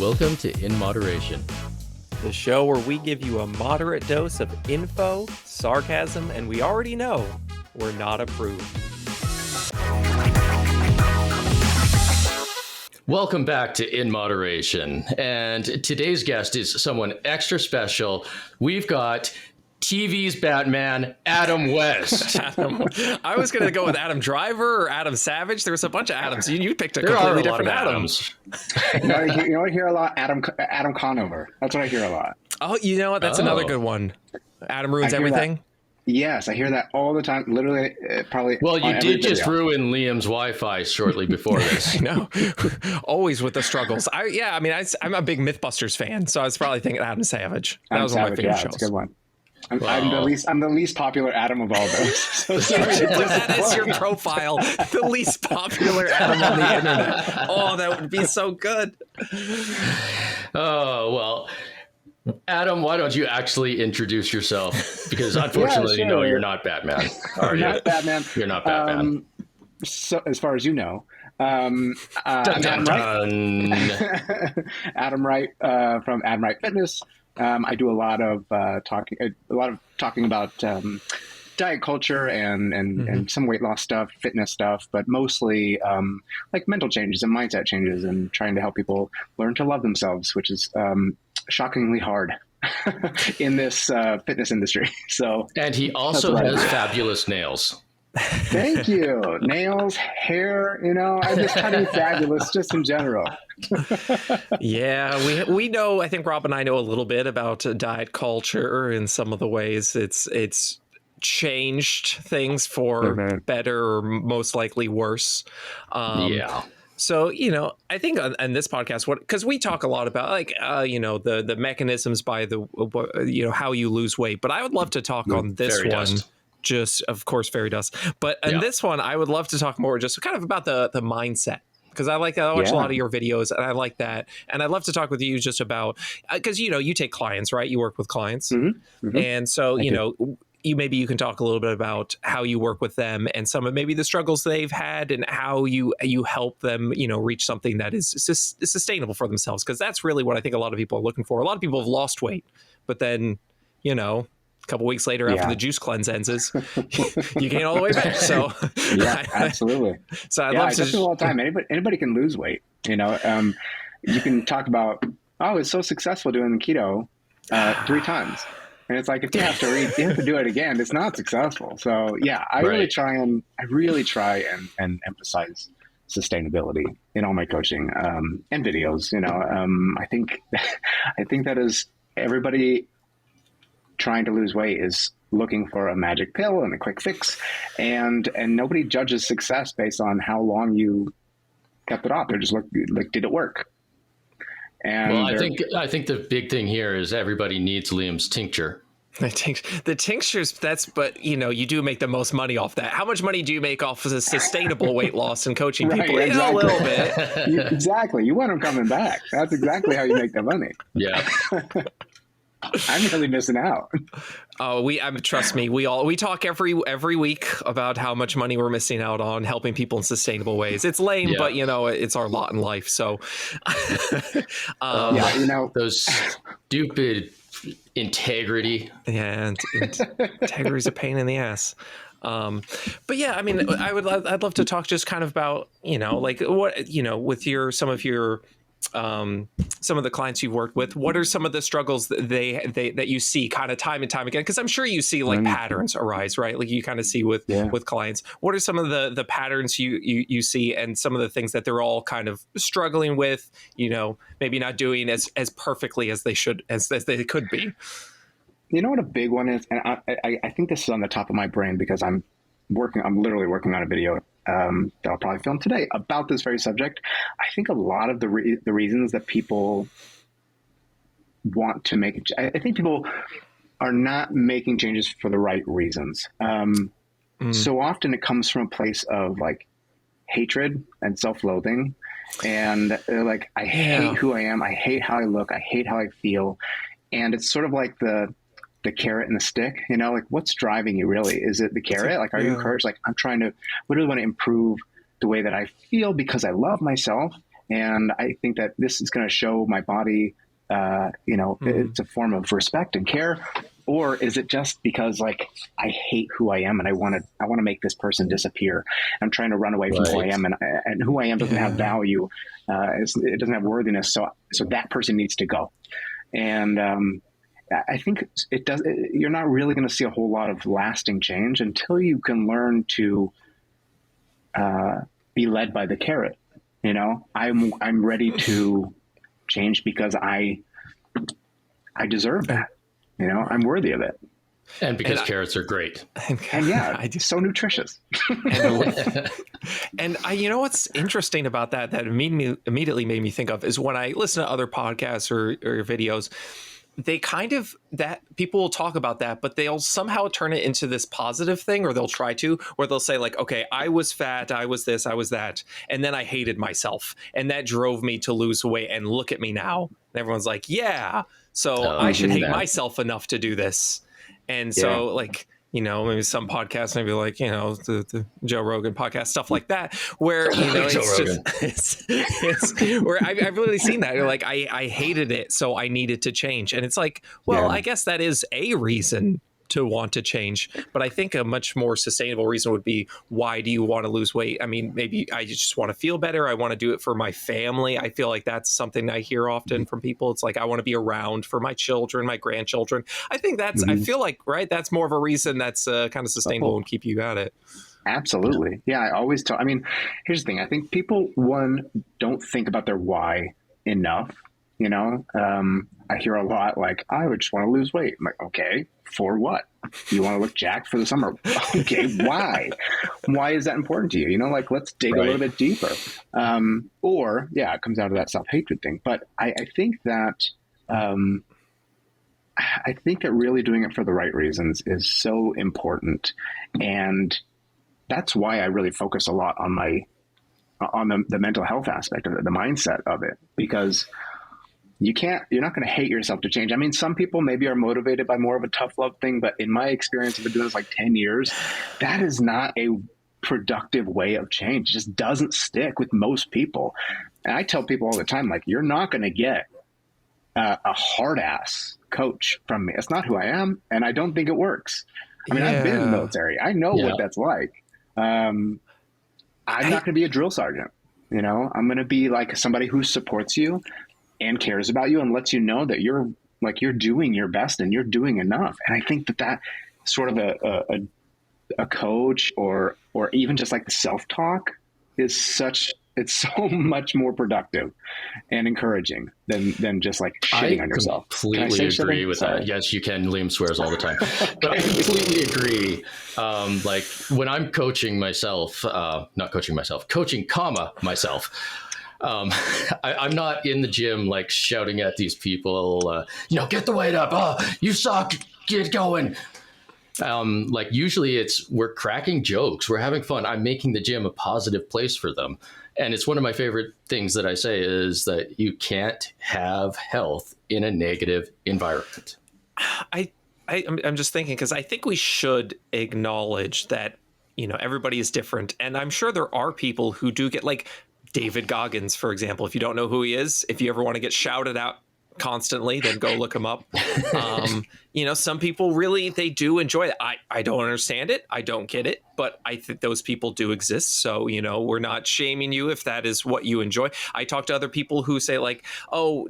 Welcome to In Moderation, the show where we give you a moderate dose of info, sarcasm, and we already know we're not approved. Welcome back to In Moderation. And today's guest is someone extra special. We've got TV's Batman, Adam West. I was going to go with Adam Driver or Adam Savage. There's a bunch of Adams. You picked a There completely are a lot different of Adam. Adams. You know, I hear a lot Adam Conover. That's what I hear a lot. Oh, you know what? That's another good one. Adam ruins everything. Yes, I hear that all the time. Literally, probably. Well, you did just ruin Liam's Wi-Fi shortly before this. No, always with the struggles. I'm a big MythBusters fan, so I was probably thinking Adam Savage. That was one of my favorite shows. That's a good one. I'm the least popular Adam of all those. So sorry. That is your profile. The least popular Adam on the internet. Oh, that would be so good. Oh, well, Adam, why don't you actually introduce yourself? Because unfortunately, no, you're not Batman. Are you? Not Batman. You're not Batman. So, as far as you know, Adam Wright. Adam Wright from Adam Wright Fitness. I do a lot of talking about diet culture and some weight loss stuff, fitness stuff, but mostly like mental changes and mindset changes, and trying to help people learn to love themselves, which is shockingly hard in this fitness industry. So, and he also has fabulous nails. Thank you. Nails, hair, I just kind of fabulous just in general. Yeah, we know, I think Rob and I know a little bit about diet culture and some of the ways it's changed things for better or most likely worse. So, I think on this podcast, because we talk a lot about the mechanisms by how you lose weight, but I would love to talk on this Fairy one. dust. Just, of course, fairy dust. But in this one, I would love to talk more just kind of about the mindset. Because I watch a lot of your videos, and I like that. And I'd love to talk with you just about, because, you take clients, right? You work with clients. Mm-hmm. Mm-hmm. And so, maybe you can talk a little bit about how you work with them and some of maybe the struggles they've had and how you help them, reach something that is sustainable for themselves. Because that's really what I think a lot of people are looking for. A lot of people have lost weight, but then, a couple weeks later after the juice cleanse ends, you gain all the way back. So yeah, absolutely. So I love to all the time. Anybody can lose weight. You can talk about, it's so successful doing keto 3 times. And it's like, if you have to do it again, it's not successful. So yeah, I really try and emphasize sustainability in all my coaching and videos. I think that is everybody trying to lose weight is looking for a magic pill and a quick fix, and nobody judges success based on how long you kept it off. They're just like, did it work? And well, I think the big thing here is everybody needs Liam's tincture. The tinctures, but you do make the most money off that. How much money do you make off of a sustastainable weight loss and coaching people? Exactly. A little bit. Exactly. You want them coming back. That's exactly how you make the money. Yeah. I'm really missing out. Oh, trust me. We talk every week about how much money we're missing out on helping people in sustainable ways. It's lame, but it's our lot in life. So, those stupid integrity. Yeah, integrity is a pain in the ass. But yeah, I'd love to talk just kind of about with some of the clients you've worked with, what are some of the struggles that you see kind of time and time again? Because I'm sure you see patterns arise, right? Like you kind of see with clients. What are some of the patterns you see, and some of the things that they're all kind of struggling with, maybe not doing as perfectly as they should, as they could be? You know what a big one is? And I think this is on the top of my brain because I'm literally working on a video that I'll probably film today about this very subject. I think a lot of the reasons that people want to make I think people are not making changes for the right reasons. So often it comes from a place of like hatred and self-loathing, and they're like, I hate who I am, I hate how I look, I hate how I feel. And it's sort of like the carrot and the stick, like what's driving you really? Is it the carrot? Like, are you encouraged? Like, I really want to improve the way that I feel because I love myself. And I think that this is going to show my body, it's a form of respect and care. Or is it just because like I hate who I am and I want to make this person disappear? I'm trying to run away from who I am, and who I am doesn't have value. It doesn't have worthiness. So that person needs to go. And I think you're not really going to see a whole lot of lasting change until you can learn to be led by the carrot. I'm ready to change because I deserve that. I'm worthy of it. And because carrots are great. And yeah, so nutritious. And what's interesting about that immediately made me think of is when I listen to other podcasts or videos, they kind of, that people will talk about that, but they'll somehow turn it into this positive thing, or they'll try to, where they'll say like, okay, I was fat, I was this, I was that. And then I hated myself. And that drove me to lose weight. And look at me now. And everyone's like, yeah, so I should hate myself enough to do this. And so like, maybe some podcasts, maybe like, the Joe Rogan podcast, stuff like that, where, it's where I've really seen that. You're like, I hated it, so I needed to change. And it's like, well, I guess that is a reason to want to change. But I think a much more sustainable reason would be, why do you want to lose weight? I mean, maybe I just want to feel better. I want to do it for my family. I feel like that's something I hear often from people. It's like, I want to be around for my children, my grandchildren. I think that's, I feel like, right, that's more of a reason that's kind of sustainable and keep you at it. Absolutely. Yeah, I always tell, here's the thing. I think people, don't think about their why enough. I hear a lot like, I would just want to lose weight. I'm like, okay, for what? You want to look jacked for the summer? Okay, why? Why is that important to you? Let's dig a little bit deeper. It comes down to that self-hatred thing. But I think that really doing it for the right reasons is so important. And that's why I really focus a lot on the mental health aspect of it, the mindset of it, because you're not going to hate yourself to change. Some people maybe are motivated by more of a tough love thing, but in my experience, I've been doing this like 10 years. That is not a productive way of change. It just doesn't stick with most people. And I tell people all the time, like, you're not going to get a hard ass coach from me. It's not who I am. And I don't think it works. I've been in the military. I know what that's like. I'm not going to be a drill sergeant. I'm going to be like somebody who supports you and cares about you and lets you know that you're doing your best and you're doing enough. And I think that sort of a coach or even just like the self-talk is it's so much more productive and encouraging than just like shitting on yourself. I completely agree with that. Yes, you can. Liam swears all the time, but I completely agree. Like when I'm coaching myself, coaching myself. I'm not in the gym like shouting at these people, get the weight up. Oh, you suck. Get going. Like usually we're cracking jokes. We're having fun. I'm making the gym a positive place for them. And it's one of my favorite things that I say is that you can't have health in a negative environment. I'm just thinking, because I think we should acknowledge that, everybody is different. And I'm sure there are people who do get like David Goggins, for example. If you don't know who he is, if you ever want to get shouted out constantly, then go look him up. Some people really, they do enjoy it. I don't understand it. I don't get it, but I think those people do exist. So, we're not shaming you if that is what you enjoy. I talk to other people who say like,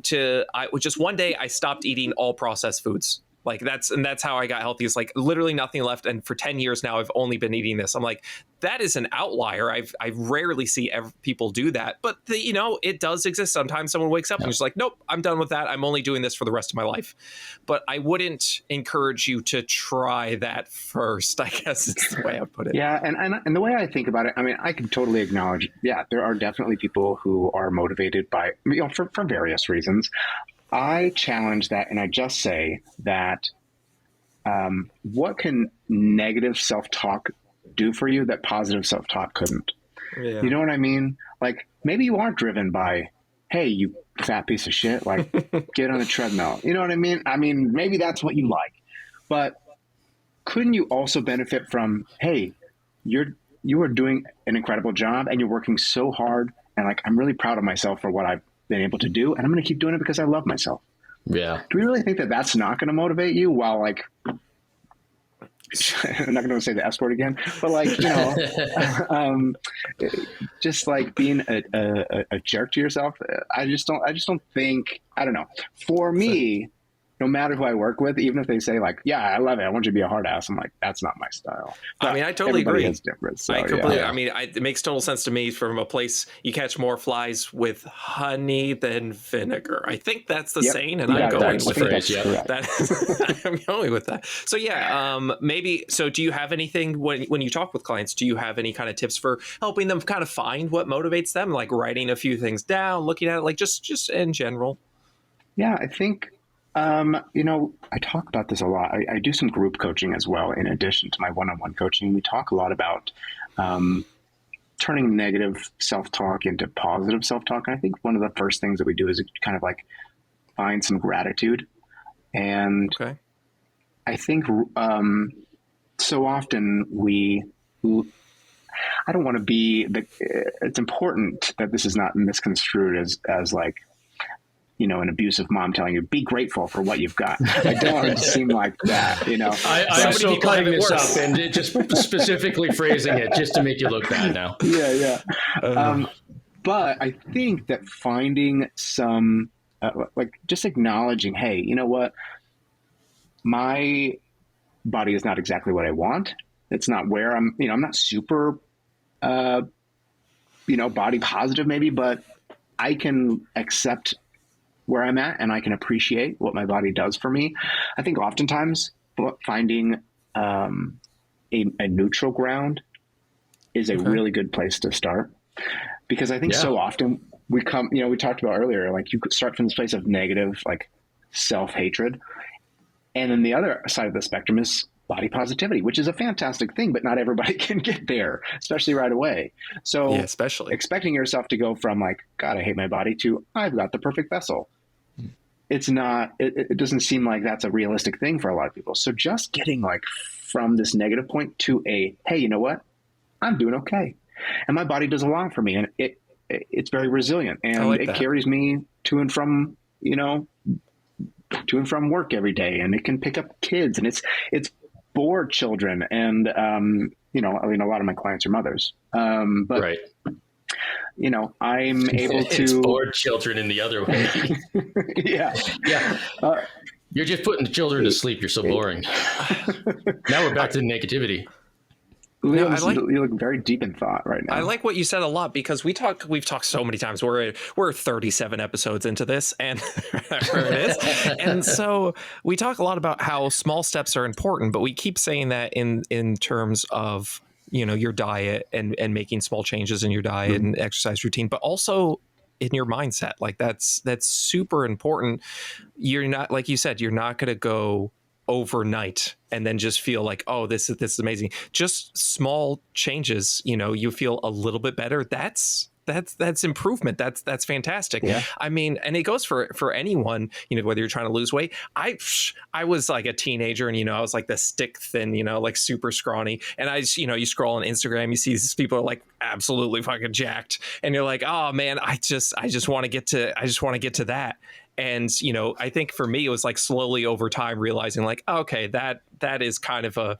just one day I stopped eating all processed foods. Like that's how I got healthy. It's like literally nothing left. And for 10 years now, I've only been eating this. I'm like, that is an outlier. I rarely see people do that, but it does exist. Sometimes someone wakes up and just like, nope, I'm done with that. I'm only doing this for the rest of my life. But I wouldn't encourage you to try that first, I guess is the way I put it. Yeah. And the way I think about it, I can totally acknowledge, there are definitely people who are motivated by, for various reasons. I challenge that, and I just say that what can negative self-talk do for you that positive self-talk couldn't? Yeah. You know what I mean? Like, maybe you are driven by, hey, you fat piece of shit, like, get on the treadmill. You know what I mean? Maybe that's what you like. But couldn't you also benefit from, hey, you are doing an incredible job and you're working so hard And like, I'm really proud of myself for what I've been able to do. And I'm going to keep doing it because I love myself. Yeah. Do we really think that that's not going to motivate you while like, I'm not going to say the S word again, but like, just like being a jerk to yourself. I just don't think, I don't know. For me, no matter who I work with, even if they say like, yeah, I love it, I want you to be a hard ass, I'm like, that's not my style. But I mean, I totally agree. Is different, so, I completely, yeah. I mean, it makes total sense to me from a place you catch more flies with honey than vinegar. I think that's the saying, and I'm going with that. I'm going with that. So yeah, maybe, so do you have anything when you talk with clients, do you have any kind of tips for helping them kind of find what motivates them? Like writing a few things down, looking at it, like just in general? Yeah, I think, I talk about this a lot. I do some group coaching as well. In addition to my one-on-one coaching, we talk a lot about turning negative self-talk into positive self-talk. And I think one of the first things that we do is kind of like find some gratitude. And I think so often I don't want to be it's important that this is not misconstrued as like, an abusive mom telling you, be grateful for what you've got. I don't want it to seem like that, I'm so cutting this up and just specifically phrasing it just to make you look bad now. Yeah. But I think that finding some, just acknowledging, hey, you know what? My body is not exactly what I want. It's not where I'm not super, body positive maybe, but I can accept where I'm at and I can appreciate what my body does for me. I think oftentimes finding a neutral ground is a really good place to start, because I think so often we talked about earlier, like you could start from this place of negative, like self-hatred. And then the other side of the spectrum is body positivity, which is a fantastic thing, but not everybody can get there, especially right away. So especially expecting yourself to go from like, God, I hate my body to I've got the perfect vessel. It's not, it doesn't seem like that's a realistic thing for a lot of people. So just getting like from this negative point to hey, you know what? I'm doing okay. And my body does a lot for me. And it's very resilient, and it carries me to and from work every day, and it can pick up kids, and it's bored children. And, a lot of my clients are mothers. But I'm able to. It's bored children in the other way. Yeah. You're just putting the children to sleep. You're so boring. Now we're back to the negativity. You look very deep in thought right now. I like what you said a lot, because we've talked so many times. We're 37 episodes into this, and where it is. And so we talk a lot about how small steps are important, but we keep saying that in terms of, your diet and making small changes in your diet and exercise routine, but also in your mindset. Like that's super important. You're not, like you said, you're not going to go overnight and then just feel like, oh, this is amazing. Just small changes, you feel a little bit better. That's improvement. That's fantastic. Yeah. I mean, and it goes for anyone, whether you're trying to lose weight. I was like a teenager, and I was like the stick thin, like super scrawny. And you scroll on Instagram, you see these people are like absolutely fucking jacked, and you're like, oh man, I just want to get to that. And, I think for me, it was like slowly over time realizing like, okay, that is kind of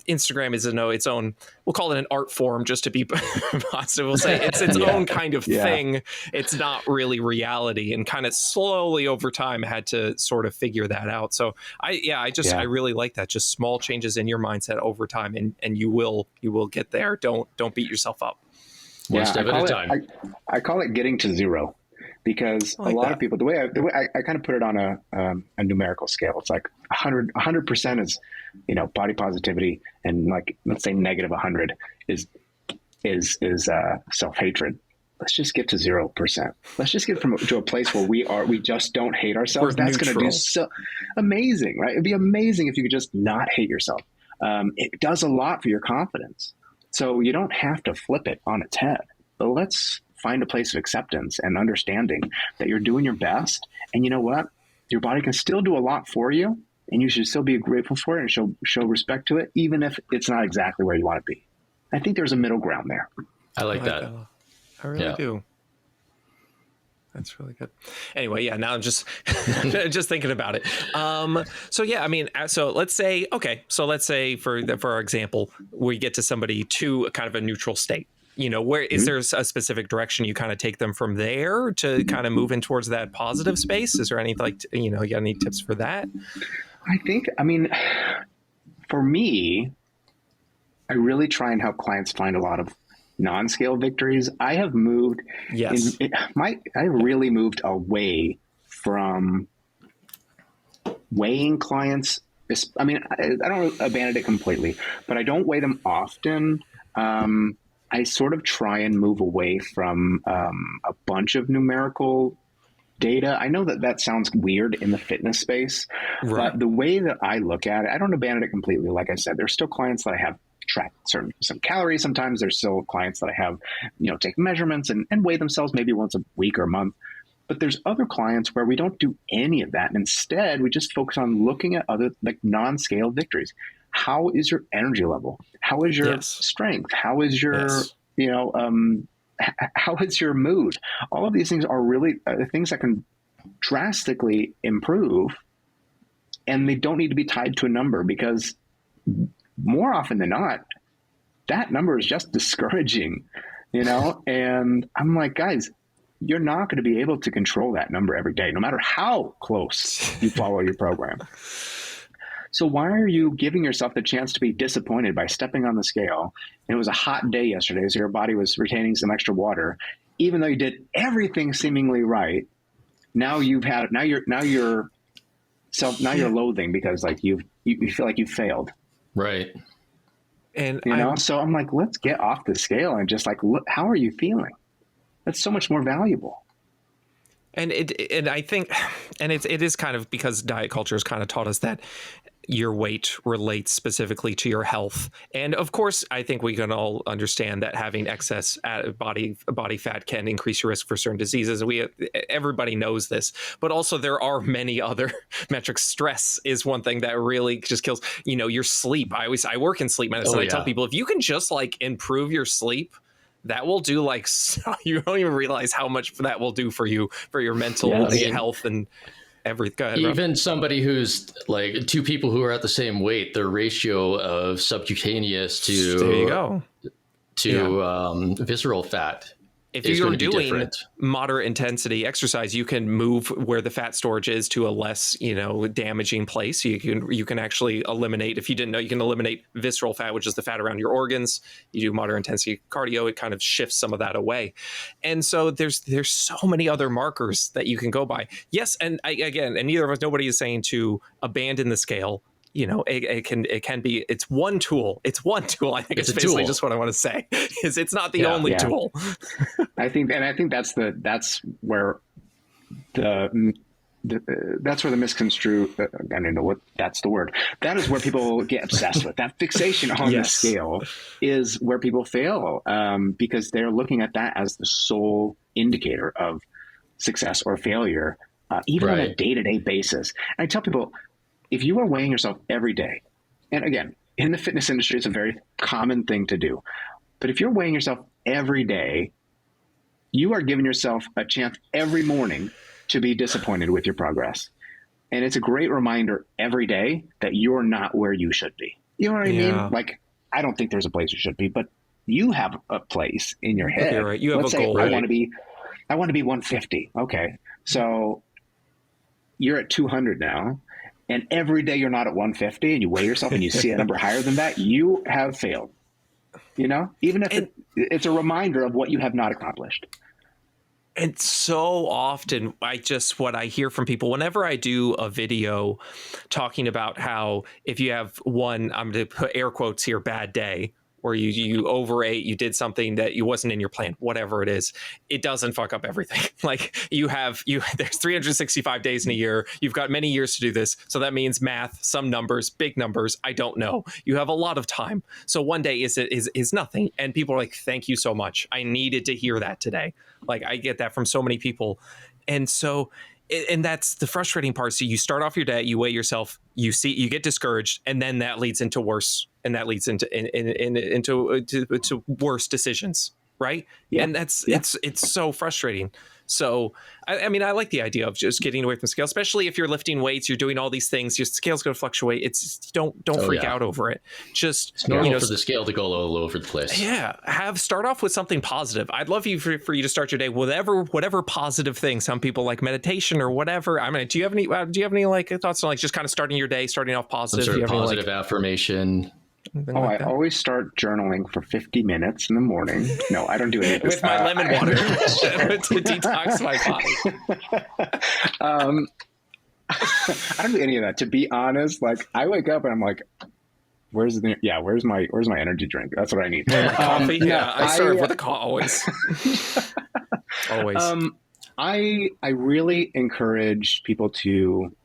Instagram is its own, we'll call it an art form just to be positive. We'll say it's its own kind of thing. It's not really reality, and kind of slowly over time I had to sort of figure that out. So I really like that. Just small changes in your mindset over time, and you will get there. Don't beat yourself up. One step at a time. I call it getting to zero. Because a lot of people, the way I kind of put it on a numerical scale, it's like 100% is, body positivity, and like, let's say negative 100 is self-hatred. Let's just get to 0%. Let's just get to a place where we just don't hate ourselves. That's going to do so amazing, right? It'd be amazing if you could just not hate yourself. It does a lot for your confidence. So you don't have to flip it on its head, but let's find a place of acceptance and understanding that you're doing your best. And you know what? Your body can still do a lot for you, and you should still be grateful for it and show respect to it, even if it's not exactly where you want to be. I think there's a middle ground there. I like that. I really do. That's really good. Anyway, yeah, now I'm just just thinking about it. So yeah, I mean, so let's say for our example, we get to somebody to kind of a neutral state. You know, where is there a specific direction you kind of take them from there to kind of move in towards that positive space? Is there any you got any tips for that? I mean, for me, I really try and help clients find a lot of non-scale victories. I have moved. Yes. I really moved away from weighing clients. I mean, I don't abandon it completely, but I don't weigh them often. I sort of try and move away from a bunch of numerical data. I know that sounds weird in the fitness space, right. But the way that I look at it, I don't abandon it completely. Like I said, there's still clients that I have track some calories. Sometimes there's still clients that I have, take measurements and weigh themselves maybe once a week or a month. But there's other clients where we don't do any of that. And instead, we just focus on looking at other like non-scale victories. How is your energy level? How is your strength? How is your, how is your mood? All of these things are really things that can drastically improve, and they don't need to be tied to a number, because more often than not, that number is just discouraging, and I'm like, guys, you're not going to be able to control that number every day, no matter how close you follow your program. So why are you giving yourself the chance to be disappointed by stepping on the scale? And it was a hot day yesterday, so your body was retaining some extra water, even though you did everything seemingly right. Now you're loathing because like you feel like you failed. Right. And so I'm like, let's get off the scale and just like, look, how are you feeling? That's so much more valuable. And I think it is kind of because diet culture has kind of taught us that your weight relates specifically to your health. And of course, I think we can all understand that having excess body fat can increase your risk for certain diseases. Everybody knows this, but also there are many other metrics. Stress is one thing that really just kills, your sleep. I work in sleep medicine. I tell people, if you can just like improve your sleep, that will do you don't even realize how much that will do for you, for your mental health and everything. Go ahead, even Rob. Somebody who's like two people who are at the same weight, their ratio of subcutaneous to visceral fat. If you're doing moderate intensity exercise, you can move where the fat storage is to a less, damaging place. You can actually eliminate, if you didn't know, you can eliminate visceral fat, which is the fat around your organs. You do moderate intensity cardio, it kind of shifts some of that away. And so there's so many other markers that you can go by. Yes, and neither of us, nobody is saying to abandon the scale. It can be, it's one tool. I think it's basically just what I want to say is it's not the only tool. I think that's where that's where the misconstrue, I don't know what that's the word. That is where people get obsessed with that fixation on the scale is where people fail, because they're looking at that as the sole indicator of success or failure, even on a day-to-day basis. And I tell people, if you are weighing yourself every day, and again, in the fitness industry, it's a very common thing to do, but if you're weighing yourself every day, you are giving yourself a chance every morning to be disappointed with your progress. And it's a great reminder every day that you're not where you should be. You know what I mean? Like, I don't think there's a place you should be, but you have a place in your head. Right. You have a goal. I want to be 150. Okay. So you're at 200 now. And every day you're not at 150 and you weigh yourself and you see a number higher than that, you have failed. Even if it's a reminder of what you have not accomplished. And so often what I hear from people whenever I do a video talking about how if you have one, I'm going to put air quotes here, bad day, or you overate, you did something that you wasn't in your plan, whatever it is, it doesn't fuck up everything. Like there's 365 days in a year. You've got many years to do this. So that means math, some numbers, big numbers. I don't know. You have a lot of time. So one day is nothing. And people are like, thank you so much. I needed to hear that today. Like I get that from so many people. And so, and that's the frustrating part. So you start off your day, you weigh yourself, you get discouraged, and then that leads into worse, and that leads into worse decisions. right? And it's so frustrating. So, I mean, I like the idea of just getting away from scale, especially if you're lifting weights, you're doing all these things, your scale's going to fluctuate. It's don't freak out over it. Just, it's normal for the scale to go all over the place. Yeah. Start off with something positive. I'd love for you to start your day with whatever positive thing. Some people like meditation or whatever. I mean, do you have any like thoughts on like just kind of starting your day, starting off positive? Some sort of positive affirmation. I always start journaling for 50 minutes in the morning. No, I don't do any of this. With my lemon water to detox my body. I don't do any of that. To be honest, like I wake up and I'm like, where's my energy drink? That's what I need. Coffee? I serve with a always. Always. I really encourage people to,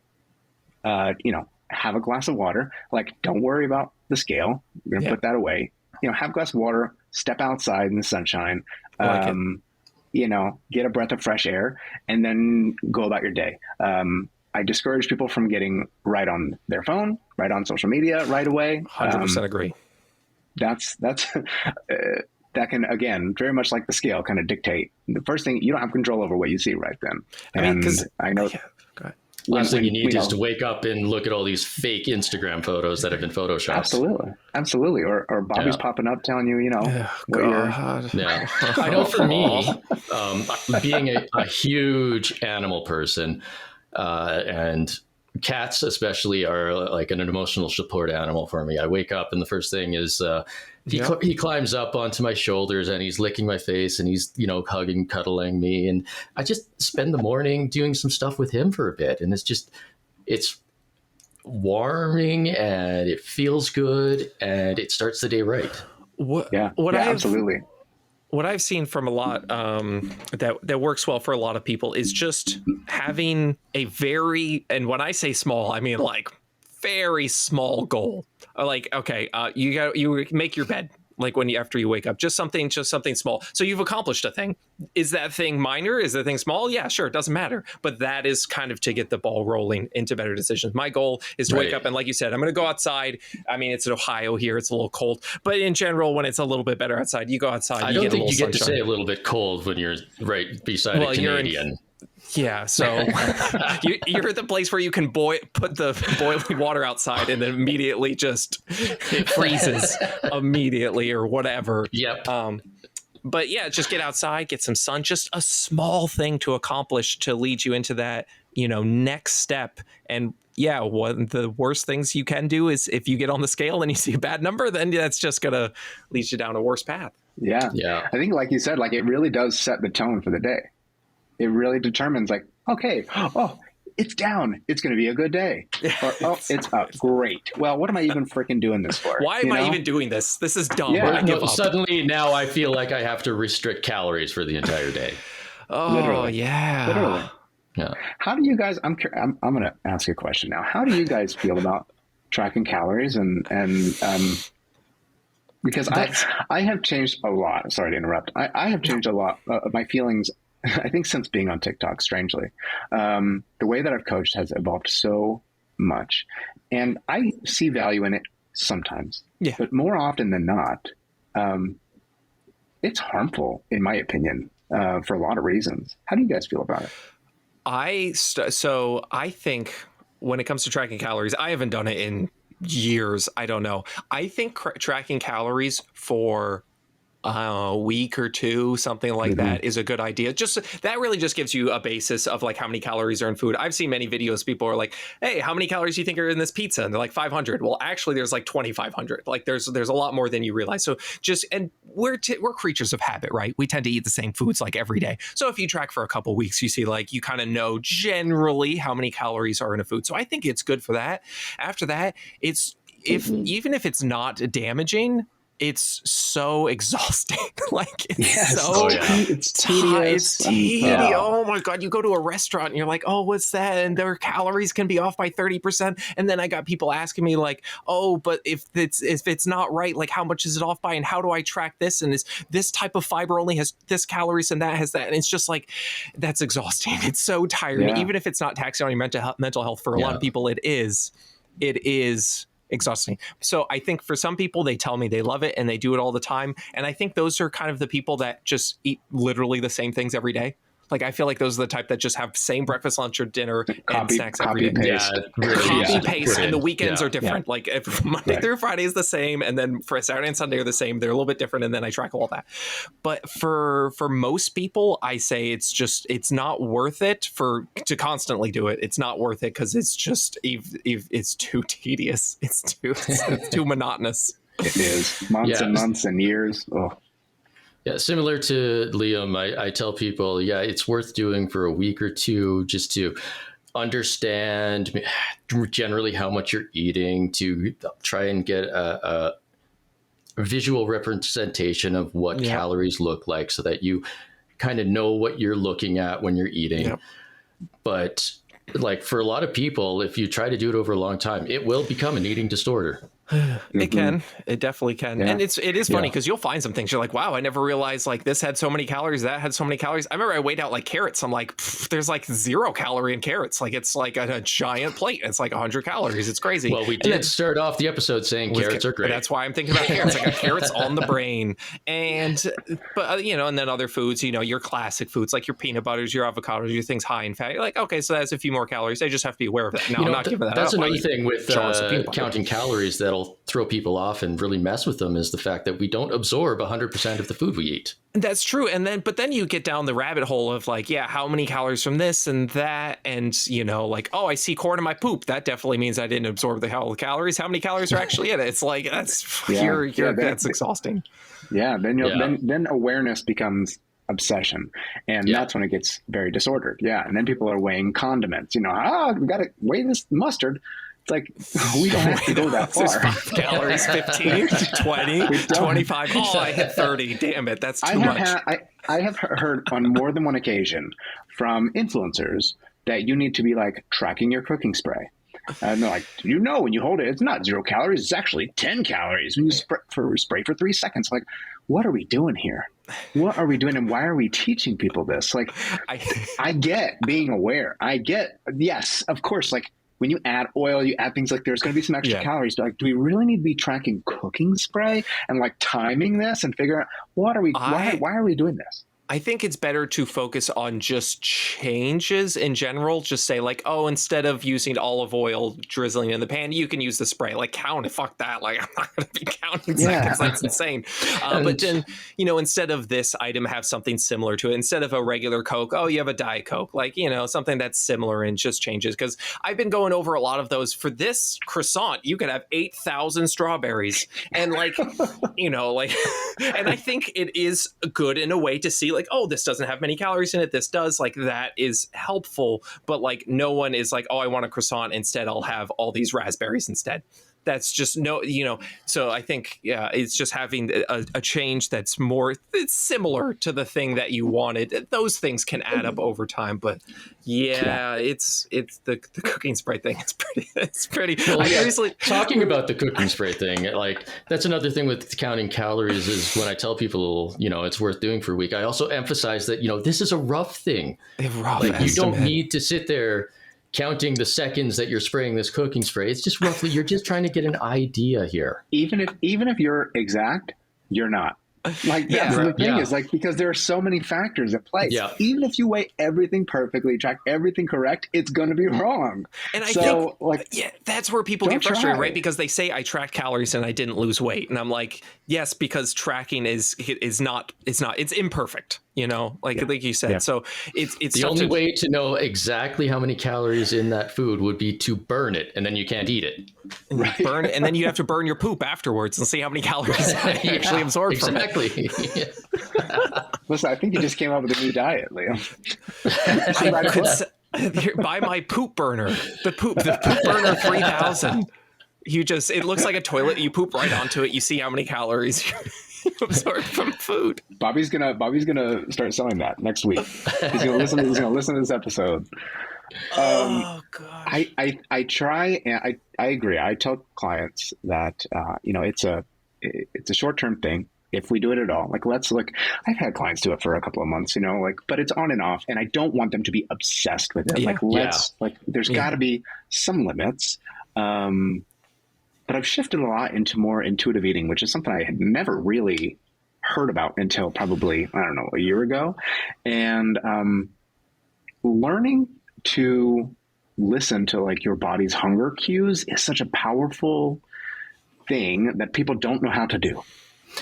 have a glass of water. Like, don't worry about the scale. We're going to put that away. Have a glass of water, step outside in the sunshine, get a breath of fresh air, and then go about your day. I discourage people from getting right on their phone, right on social media right away. 100% agree. That's that can, again, very much like the scale, kind of dictate. The first thing, you don't have control over what you see right then. I know. Last thing you need is to wake up and look at all these fake Instagram photos that have been photoshopped. Absolutely. Or Bobby's popping up telling you, what you're. Yeah. I know for me, being a huge animal person, and cats especially are like an emotional support animal for me. I wake up and the first thing is he climbs up onto my shoulders and he's licking my face and he's, hugging, cuddling me. And I just spend the morning doing some stuff with him for a bit. And it's warming and it feels good and it starts the day right. Absolutely. What I've seen from a lot that works well for a lot of people is just having a very, and when I say small, I mean like very small goal. Like, okay, you make your bed like after you wake up, just something small. So you've accomplished a thing. Is that thing minor? Is the thing small? Yeah, sure. It doesn't matter. But that is kind of to get the ball rolling into better decisions. My goal is to wake up and, like you said, I'm going to go outside. I mean, it's in Ohio here. It's a little cold, but in general, when it's a little bit better outside, you go outside. I don't think you get to say a little bit cold when you're right beside a Canadian. Yeah, so you're at the place where you can put the boiling water outside and then immediately it freezes immediately or whatever. Yep. But yeah, just get outside, get some sun, just a small thing to accomplish to lead you into that, next step. And yeah, one of the worst things you can do is if you get on the scale and you see a bad number, then that's just going to lead you down a worse path. Yeah. I think like you said, like it really does set the tone for the day. It really determines like, okay, it's down. It's going to be a good day. Or, it's up. Great. Well, what am I even freaking doing this for? Why am I even doing this? This is dumb. Yeah, suddenly now I feel like I have to restrict calories for the entire day. Literally. Yeah. How do you guys, I'm going to ask you a question now. How do you guys feel about tracking calories and because I have changed a lot. Sorry to interrupt. I have changed a lot of my feelings, I think, since being on TikTok, strangely. The way that I've coached has evolved so much. And I see value in it sometimes. Yeah. But more often than not, it's harmful, in my opinion, for a lot of reasons. How do you guys feel about it? So I think when it comes to tracking calories, I haven't done it in years. I don't know. I think tracking calories for a week or two, something like that, is a good idea. Just that really just gives you a basis of like how many calories are in food. I've seen many videos. People are like, "Hey, how many calories do you think are in this pizza?" And they're like 500. Well, actually, there's like 2,500. Like there's a lot more than you realize. So and we're creatures of habit, right? We tend to eat the same foods like every day. So if you track for a couple weeks, you see like you kind of know generally how many calories are in a food. So I think it's good for that. After that, even if it's not damaging, it's so exhausting. Like it's tedious. Oh my God. You go to a restaurant and you're like, oh, what's that? And their calories can be off by 30%. And then I got people asking me like, oh, but if it's not right, like how much is it off by? And how do I track this? And is this type of fiber only has this calories and that has that? And it's just like, that's exhausting. It's so tiring. Even if it's not taxing on your mental health, for a lot of people, it is exhausting. So I think for some people, they tell me they love it and they do it all the time. And I think those are kind of the people that just eat literally the same things every day. Like, I feel like those are the type that just have same breakfast, lunch, or dinner and snacks every day. Paste. Copy paste, and the weekends are different. Like, if Monday through Friday is the same, and then for Saturday and Sunday are the same. They're a little bit different, and then I track all that. But for most people, I say it's not worth it to constantly do it. It's not worth it because it's just it's too tedious. It's too monotonous. It is months and months and years. Oh. Yeah, similar to Liam, I tell people, it's worth doing for a week or two just to understand generally how much you're eating, to try and get a visual representation of what calories look like so that you kind of know what you're looking at when you're eating. Yep. But like for a lot of people, if you try to do it over a long time, it will become an eating disorder. It can. It definitely can. Yeah. And it is funny because you'll find some things you're like, wow, I never realized like this had so many calories, that had so many calories. I remember I weighed out like carrots. I'm like, there's like 0 calorie in carrots. Like it's like a giant plate. It's like 100 calories. It's crazy. Well, we did start off the episode saying carrots are great. That's why I'm thinking about carrots. I got carrots on the brain. But and then other foods, your classic foods like your peanut butters, your avocados, your things high in fat. You're like, okay, so that's a few more calories. I just have to be aware of that. No, I'm not giving that up. That's another thing with counting calories that'll throw people off and really mess with them is the fact that we don't absorb 100% of the food we eat. That's true. But then you get down the rabbit hole of like, how many calories from this and that. And, like, oh, I see corn in my poop. That definitely means I didn't absorb the calories. How many calories are actually in it? It's like, that's exhausting. Yeah. Then awareness becomes obsession. And that's when it gets very disordered. Yeah. And then people are weighing condiments, we got to weigh this mustard. It's like, we don't have to go that far. 5 calories, 15, 20, 25. Oh, I hit 30. Damn it. That's too much. I have heard on more than one occasion from influencers that you need to be like tracking your cooking spray. And they're like, when you hold it, it's not 0 calories. It's actually 10 calories. When you spray for 3 seconds. Like, what are we doing here? What are we doing? And why are we teaching people this? Like, I get being aware. Yes, of course. Like, when you add oil, you add things like there's going to be some extra calories. But like, do we really need to be tracking cooking spray and like timing this and figure out why are we doing this? I think it's better to focus on just changes in general. Just say like, oh, instead of using olive oil drizzling in the pan, you can use the spray. Like count it. Fuck that. Like I'm not going to be counting seconds. That's insane. But then, instead of this item, have something similar to it. Instead of a regular Coke, oh, you have a Diet Coke. Like, something that's similar and just changes. Because I've been going over a lot of those. For this croissant, you could have 8,000 strawberries. And like, and I think it is good in a way to see like, oh, this doesn't have many calories in it. This does. Like that is helpful. But like no one is like, oh, I want a croissant. Instead, I'll have all these raspberries instead. That's just so I think, it's just having a change that's it's similar to the thing that you wanted. Those things can add up over time. But it's the cooking spray thing. It's pretty. Well, talking about the cooking spray thing, like that's another thing with counting calories is when I tell people, it's worth doing for a week. I also emphasize that, this is a rough thing. Like you don't need to sit there counting the seconds that you're spraying this cooking spray. It's just roughly, you're just trying to get an idea here. Even if you're exact, you're not. Like the thing is like, because there are so many factors at play. Yeah. Even if you weigh everything perfectly, track everything correct, it's going to be wrong. And I think that's where people get frustrated, right? Because they say I tracked calories and I didn't lose weight. And I'm like, yes, because tracking is imperfect, like you said. Yeah. So it's the only way to know exactly how many calories in that food would be to burn it, and then you can't eat it. Right. Burn it, and then you have to burn your poop afterwards and see how many calories you actually absorbed from it. Listen, I think you just came up with a new diet, Liam. Buy my poop burner. The poop burner 3000. It looks like a toilet. You poop right onto it. You see how many calories you absorb from food. Bobby's gonna start selling that next week. He's gonna listen to this episode. Oh God. I try and I agree. I tell clients that it's a short-term thing. If we do it at all, like I've had clients do it for a couple of months, but it's on and off, and I don't want them to be obsessed with it. There's got to be some limits. but I've shifted a lot into more intuitive eating, which is something I had never really heard about until probably, I don't know, a year ago. And learning to listen to like your body's hunger cues is such a powerful thing that people don't know how to do.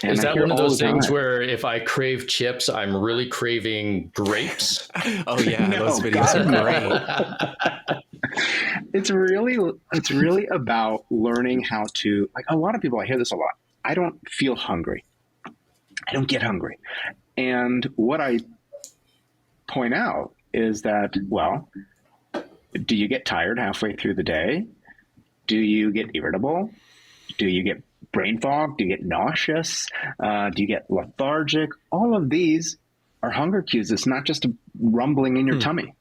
And is that one of those things where if I crave chips, I'm really craving grapes? Oh yeah, no, those videos are great. It's really about learning how to, like, a lot of people, I hear this a lot. I don't feel hungry. I don't get hungry. And what I point out is that, well, do you get tired halfway through the day? Do you get irritable? Do you get brain fog? Do you get nauseous? Do you get lethargic? All of these are hunger cues. It's not just a rumbling in your tummy.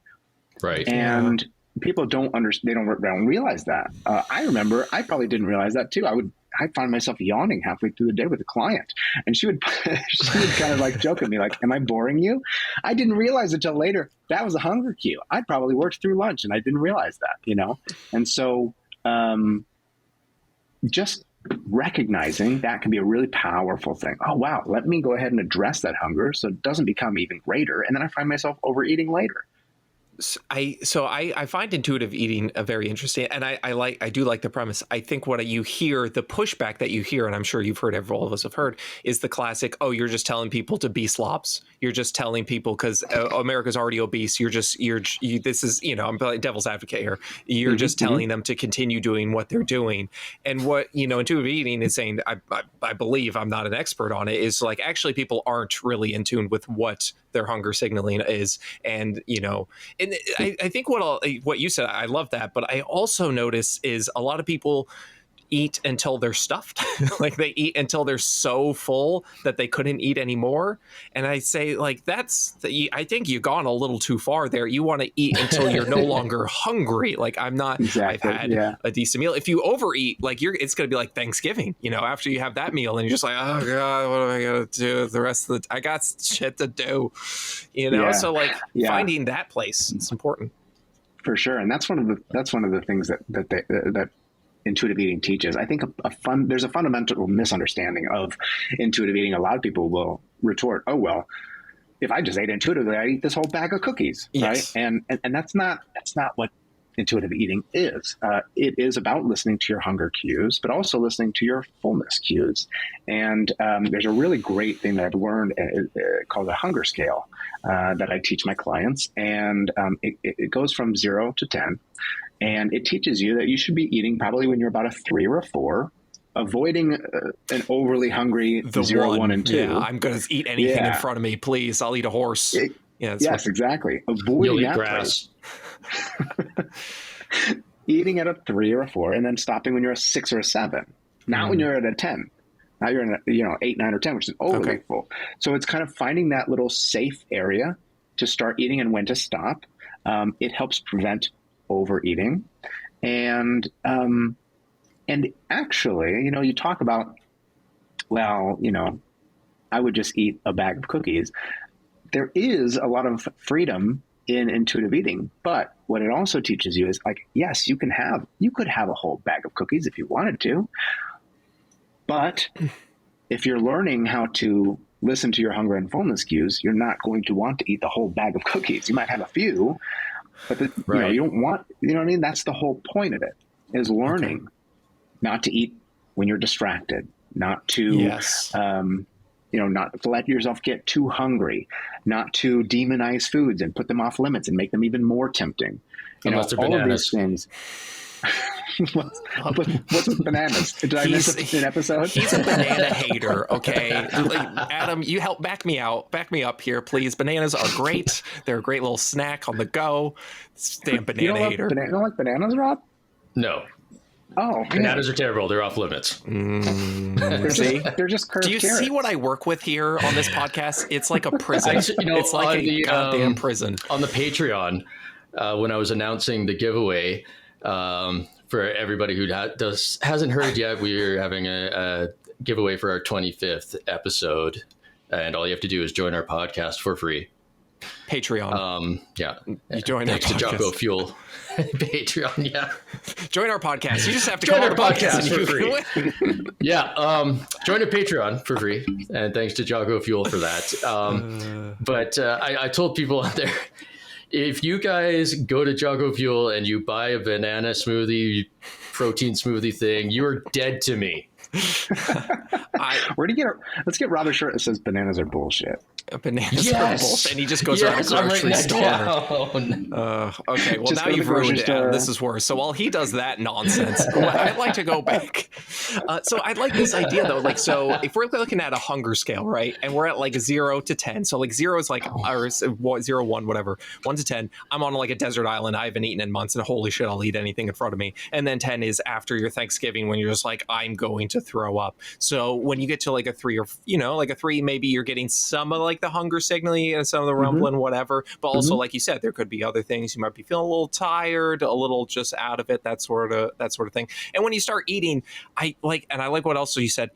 Right. And people don't understand. They don't realize that. I remember I probably didn't realize that too. I find myself yawning halfway through the day with a client, and she would kind of like joke at me like, "Am I boring you?" I didn't realize until later that was a hunger cue. I probably worked through lunch and I didn't realize that, you know? And so just recognizing that can be a really powerful thing. Oh, wow, let me go ahead and address that hunger so it doesn't become even greater. And then I find myself overeating later. I find intuitive eating very interesting, and I do like the premise. I think what you hear, the pushback that you hear, and I'm sure you've heard, all of us have heard, is the classic, oh, you're just telling people to be slobs. You're just telling people because America's already obese. This is, you know, I'm like devil's advocate here. You're just telling them to continue doing what they're doing. And what, you know, intuitive eating is saying, I believe, I'm not an expert on it, is like actually people aren't really in tune with what their hunger signaling is. And, you know, and I think what you said, I love that. But I also notice is a lot of people eat until they're stuffed. Like they eat until they're so full that they couldn't eat anymore. And I say, like, I think you've gone a little too far there. You want to eat until you're no longer hungry. Like I've had a decent meal. If you overeat, like it's going to be like Thanksgiving, you know, after you have that meal and you're just like, oh God, what am I going to do the rest of I got shit to do, you know? So like finding that place, it's important. For sure. And that's one of the things that intuitive eating teaches. I think there's a fundamental misunderstanding of intuitive eating. A lot of people will retort, oh, well, if I just ate intuitively, I eat this whole bag of cookies, right? And that's not what intuitive eating is. It is about listening to your hunger cues, but also listening to your fullness cues. And there's a really great thing that I've learned called a hunger scale that I teach my clients. And it goes from 0 to 10. And it teaches you that you should be eating probably when you're about a 3 or a 4, avoiding an overly hungry 0, 1, and 2. Yeah, I'm going to eat anything in front of me, please. I'll eat a horse. Yes, exactly. Avoiding that grass. Eating at a 3 or a 4, and then stopping when you're a 6 or a 7. Not when you're at a 10. Now you're in a 8, 9, or 10, which is overly full. So it's kind of finding that little safe area to start eating and when to stop. It helps prevent overeating. And actually, you know, you talk about, well, you know, I would just eat a bag of cookies. There is a lot of freedom in intuitive eating, but what it also teaches you is, like, yes, you could have a whole bag of cookies if you wanted to, but if you're learning how to listen to your hunger and fullness cues, you're not going to want to eat the whole bag of cookies. You might have a few, but you know, you don't want, you know what I mean? That's the whole point of it, is learning not to eat when you're distracted, not to, not to let yourself get too hungry, not to demonize foods and put them off limits and make them even more tempting. Unless they're bananas. All of these things. What's with bananas? Did I miss an episode? He's a banana hater. Okay, Adam, you help back me up here, please. Bananas are great. They're a great little snack on the go. Damn banana hater. You don't like bananas, Rob? No. Oh, bananas are terrible. They're off limits. They're just curved. Do you carrots. see what I work with here on this podcast? It's like a prison. It's like a goddamn prison. On the Patreon, when I was announcing the giveaway, for everybody who hasn't heard yet, we're having a giveaway for our 25th episode, and all you have to do is join our podcast for free. Patreon. Yeah. You join Thanks our to podcast. Jocko Fuel. Patreon, yeah. Join our podcast. You just have to Join call our the podcast for and free. Yeah. Join our Patreon for free. And thanks to Jocko Fuel for that. But I told people out there, if you guys go to Jocko Fuel and you buy a banana smoothie, protein smoothie thing, you are dead to me. Let's get Rob a shirt that says bananas are bullshit. Bananas are bullshit, and he just goes around the grocery store. Okay, well, Just now you've ruined it. store. This is worse. So while he does that nonsense, I'd like to go back. So I like this idea though. Like, so if we're looking at a hunger scale, right, and we're at like 0 to 10. So like 0 is like, or 0, 1, whatever, 1 to 10. I'm on like a desert island. I haven't eaten in months, and holy shit, I'll eat anything in front of me. And then 10 is after your Thanksgiving, when you're just like, I'm going to throw up. So when you get to like a 3, or like a 3, maybe you're getting some of like the hunger signaling and some of the rumbling, whatever. But also, like you said, there could be other things. You might be feeling a little tired, a little just out of it, that sort of thing. And when you start eating, I like what else you said.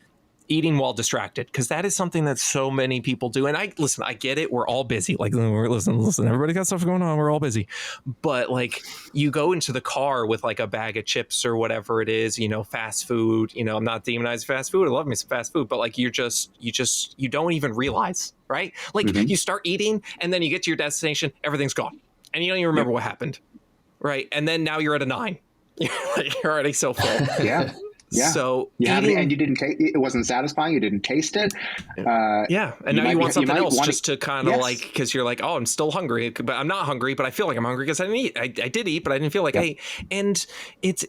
Eating while distracted, because that is something that so many people do. And I get it. We're all busy. Like, listen, everybody got stuff going on. We're all busy. But like, you go into the car with like a bag of chips or whatever it is, fast food, I'm not demonizing fast food. I love me some fast food, but like, you don't even realize, right? Like you start eating and then you get to your destination, everything's gone. And you don't even remember what happened. Right. And then now you're at a 9. You're already so full. Yeah. Yeah. So and you didn't taste it. Wasn't satisfying. You didn't taste it. And now you want something else just to kind of like, because you're like, oh, I'm still hungry, but I'm not hungry, but I feel like I'm hungry because I didn't eat. I did eat, but I didn't feel like I ate. And it's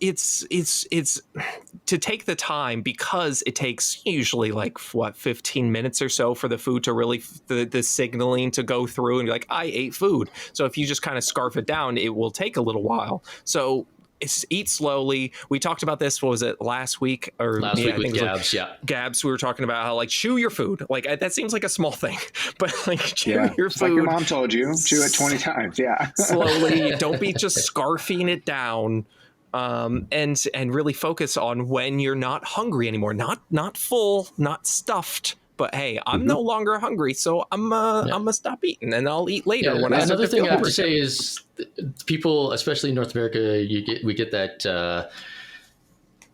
to take the time, because it takes usually like 15 minutes or so for the food to really the signaling to go through, and you're like, I ate food. So if you just kind of scarf it down, it will take a little while. So eat slowly. We talked about this. What was it, last week? Last week with Gabs, Gabs, we were talking about how like chew your food. Like that seems like a small thing, but like chew your food. Like your mom told you, chew it 20 times. Yeah. Slowly. Don't be just scarfing it down. And really focus on when you're not hungry anymore. Not full, not stuffed. But hey, I'm no longer hungry, so I'm gonna stop eating, and I'll eat later. When another thing I have to say is, people, especially in North America, we get that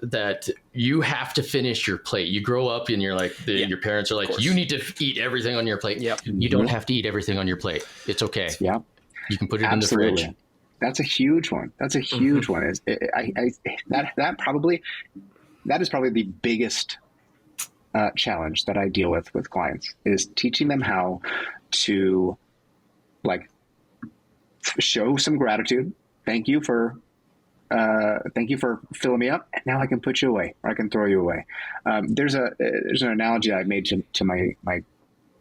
that you have to finish your plate. You grow up and you're like, your parents are like, you need to eat everything on your plate. Yep. You don't have to eat everything on your plate. It's okay. Yeah, you can put it in the fridge. That's a huge one. That's a huge one. That is probably the biggest challenge that I deal with clients, is teaching them how to like show some gratitude. Thank you for filling me up. And now I can put you away, or I can throw you away. There's an analogy I made to my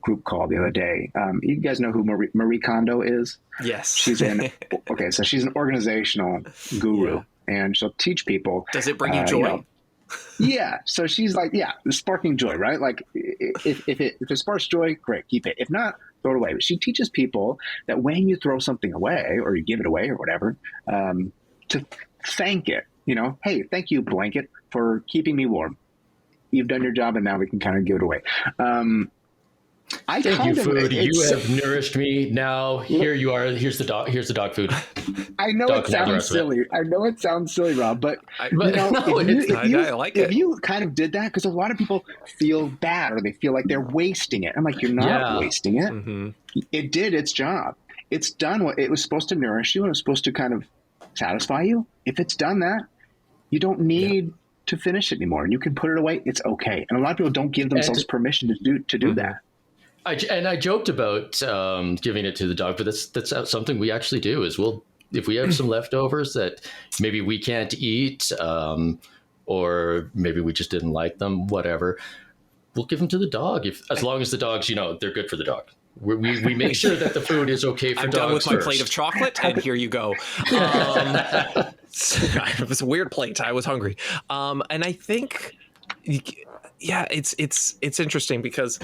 group call the other day. You guys know who Marie Kondo is? Yes. She's so she's an organizational guru, and she'll teach people. Does it bring you joy? Yeah. So she's like, sparking joy, right? Like if it sparks joy, great, keep it. If not, throw it away. But she teaches people that when you throw something away, or you give it away or whatever, to thank it. Hey, thank you, blanket, for keeping me warm. You've done your job, and now we can kind of give it away. Thank you, food. You have nourished me. Now here you are. Here's the dog food. I know it sounds silly. Rob, but I like it. If you kind of did that, because a lot of people feel bad, or they feel like they're wasting it. I'm like, you're not wasting it. Mm-hmm. It did its job. It's done what it was supposed to nourish you, and it was supposed to kind of satisfy you. If it's done that, you don't need to finish it anymore, and you can put it away. It's okay. And a lot of people don't give themselves permission to do that. I joked about giving it to the dog, but that's something we actually do. Is if we have some leftovers that maybe we can't eat, or maybe we just didn't like them, whatever, we'll give them to the dog. As long as the dogs, they're good for the dog. We make sure that the food is okay for dogs. I'm done with my plate of chocolate, and here you go. It was a weird plate. I was hungry, and I think, it's interesting because.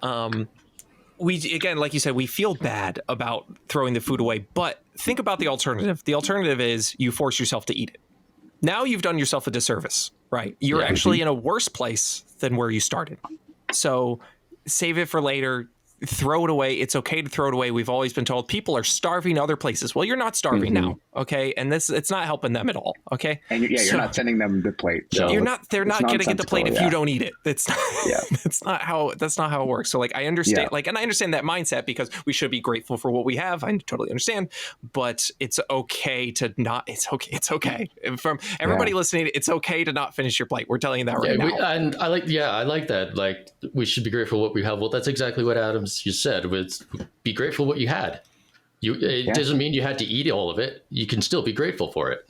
Again, like you said, we feel bad about throwing the food away, but think about the alternative. The alternative is you force yourself to eat it. Now you've done yourself a disservice, right? You're actually in a worse place than where you started. So save it for later. throw it away. It's okay to throw it away. We've always been told people are starving other places. Well, you're not starving now, okay? And it's not helping them at all, okay? And you're not sending them the plate. So they're not going to get the plate if you don't eat it. It's not, that's not how it works. So like, I understand, and I understand that mindset because we should be grateful for what we have. I totally understand, but it's okay to not, it's okay. From everybody listening, it's okay to not finish your plate. We're telling you that right now. And I like that. Like, we should be grateful what we have. Well, that's exactly what Adam's just said. Be grateful what you had. It doesn't mean you had to eat all of it. You can still be grateful for it.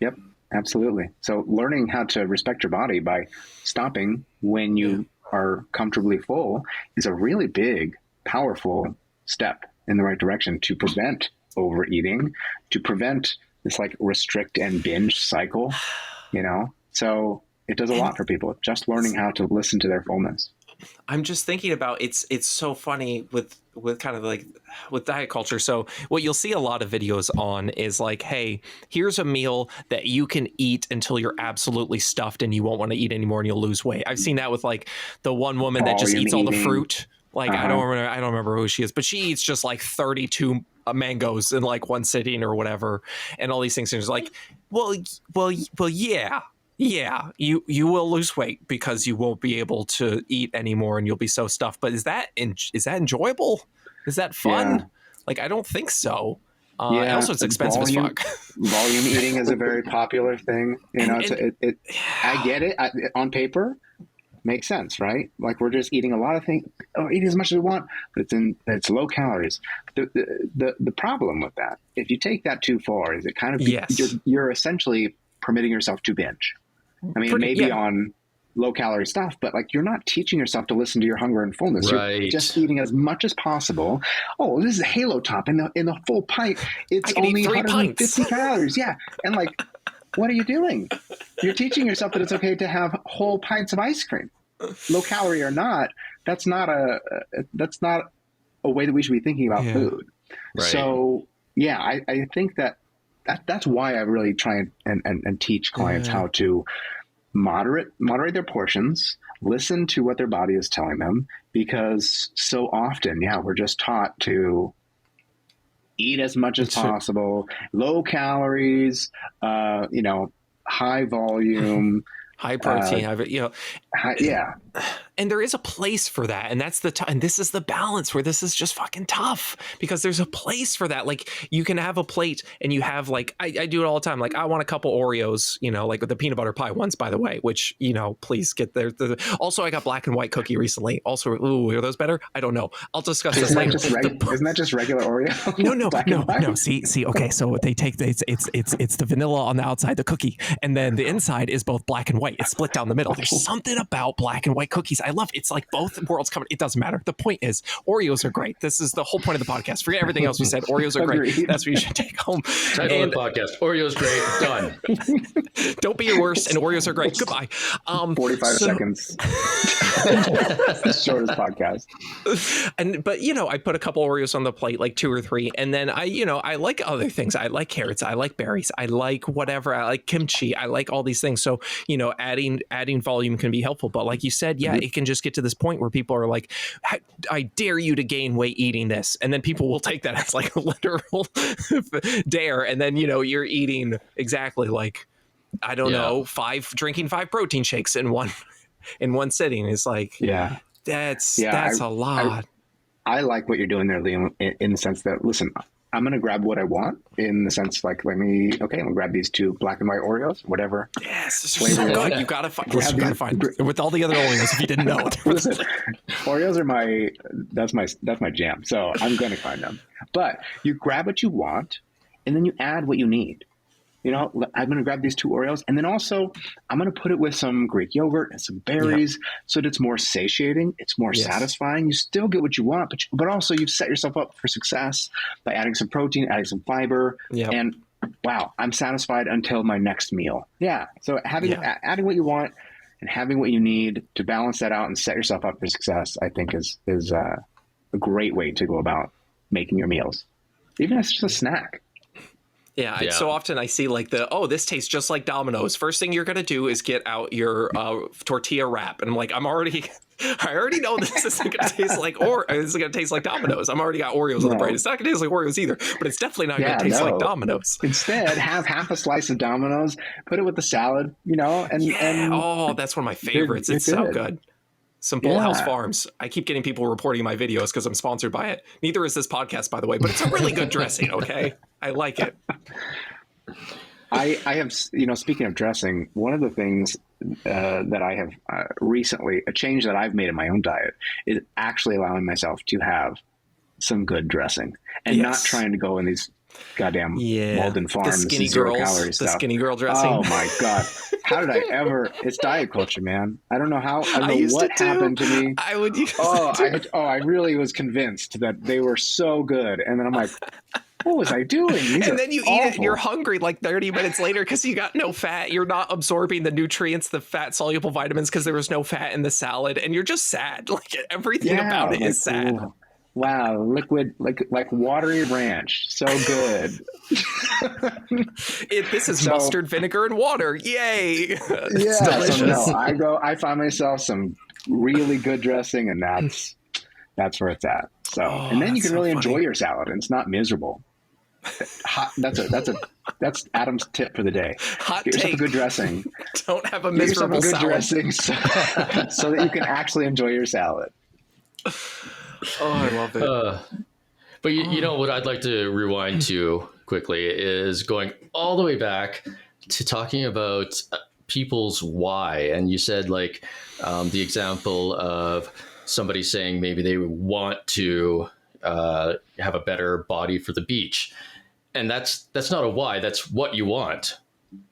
Yep, absolutely. So learning how to respect your body by stopping when you are comfortably full is a really big, powerful step in the right direction to prevent overeating, to prevent this like restrict and binge cycle, So it does a lot for people, just learning how to listen to their fullness. I'm just thinking about it's so funny with kind of like with diet culture. So what you'll see a lot of videos on is like, hey, here's a meal that you can eat until you're absolutely stuffed and you won't want to eat anymore and you'll lose weight. I've seen that with like the one woman that just eats all the fruit. Like I don't remember who she is, but she eats just like 32 mangoes in like one sitting or whatever, and all these things. And it's like, well, yeah, you will lose weight because you won't be able to eat anymore and you'll be so stuffed. But is that enjoyable? Is that fun? Like, I don't think so. Also, it's expensive as fuck. Volume eating is a very popular thing. I get it. On paper, makes sense, right? Like, we're just eating a lot of things. Oh, eat as much as we want, but it's low calories. The problem with that, if you take that too far, is it kind of you're essentially permitting yourself to binge. I mean, maybe on low calorie stuff, but like, you're not teaching yourself to listen to your hunger and fullness. Right. You're just eating as much as possible. Oh, this is a Halo Top in the full pint. It's only 150 calories. Yeah. And like, what are you doing? You're teaching yourself that it's okay to have whole pints of ice cream, low calorie or not. That's not a way that we should be thinking about food. Right. So I think that's why I really try and teach clients how to moderate their portions, listen to what their body is telling them, because so often, we're just taught to eat as much as possible, low calories, high volume, high protein, yeah. And there is a place for that. And that's and this is the balance where this is just fucking tough, because there's a place for that. Like, you can have a plate and you have like, I do it all the time. Like, I want a couple Oreos, like with the peanut butter pie ones, by the way, which, please get there. Also, I got black and white cookie recently. Also, are those better? I don't know. I'll discuss this later. Isn't that just regular Oreo? No. See. Okay. So they take it's the vanilla on the outside, the cookie, and then the inside is both black and white. It's split down the middle. There's something about black and white cookies I love. It's like both worlds coming. It doesn't matter. The point is, Oreos are great. This is the whole point of the podcast. Forget everything else we said. Oreos are great. That's what you should take home. Title of the podcast: Oreos great. Done. Don't be your worst, and Oreos are great. Goodbye. 45 seconds. Shortest podcast. But I put a couple Oreos on the plate, like 2 or 3, and then I like other things. I like carrots. I like berries. I like whatever. I like kimchi. I like all these things. So adding volume can be helpful. But like you said, it can just get to this point where people are like, I dare you to gain weight eating this. And then people will take that as like a literal dare. And then, you're eating exactly like, I don't know, drinking 5 protein shakes in one sitting. It's like, that's a lot. I like what you're doing there, Liam, in the sense that, listen, I'm going to grab what I want, in the sense like, I'm going to grab these 2 black and white Oreos, whatever. Yes, this is so good. You got to find with all the other Oreos if you didn't know. Listen, Oreos are that's my jam. So I'm going to find them. But you grab what you want, and then you add what you need. I'm going to grab these 2 Oreos, and then also I'm going to put it with some Greek yogurt and some berries so that it's more satiating. It's more satisfying. You still get what you want, but also you've set yourself up for success by adding some protein, adding some fiber, and wow, I'm satisfied until my next meal. Yeah. So adding what you want and having what you need to balance that out and set yourself up for success, I think is a great way to go about making your meals, even if it's just a snack. Yeah, so often I see like this tastes just like Domino's. First thing you're going to do is get out your tortilla wrap. And I'm like, I'm already I already know this isn't going to taste like this is going to taste like Domino's. I'm already got Oreos on the brain. It's not going to taste like Oreos either, but it's definitely not going to taste like Domino's. Instead, have half a slice of Domino's, put it with the salad, and oh, that's one of my favorites. It's so good. Some Bullhouse Farms. I keep getting people reporting my videos because I'm sponsored by it. Neither is this podcast, by the way, but it's a really good dressing. Okay, I like it. I have, speaking of dressing, one of the things that I have recently, a change that I've made in my own diet is actually allowing myself to have some good dressing and not trying to go in these goddamn Walden Farms, the skinny calorie stuff. The skinny girl dressing. Oh my God. How did I ever, it's diet culture, man. I don't know how, I don't know what happened to me. I would use I really was convinced that they were so good. And then I'm like, what was I doing? And then you eat it and you're hungry like 30 minutes later because you got no fat. You're not absorbing the nutrients, the fat soluble vitamins because there was no fat in the salad. And you're just sad. Like everything about it is sad. Ooh, wow. Liquid, like watery ranch. So good. This is mustard, vinegar, and water. Yay. It's delicious. So I find myself some really good dressing and that's where it's at. So, and then you can really enjoy your salad and it's not miserable. That's Adam's tip for the day. Hot Get yourself a good dressing. Don't have a miserable salad. Dressing so that you can actually enjoy your salad. Oh, I love it. But you know what I'd like to rewind to quickly is going all the way back to talking about people's why. And you said like the example of somebody saying maybe they want to have a better body for the beach. And that's not a why, that's what you want.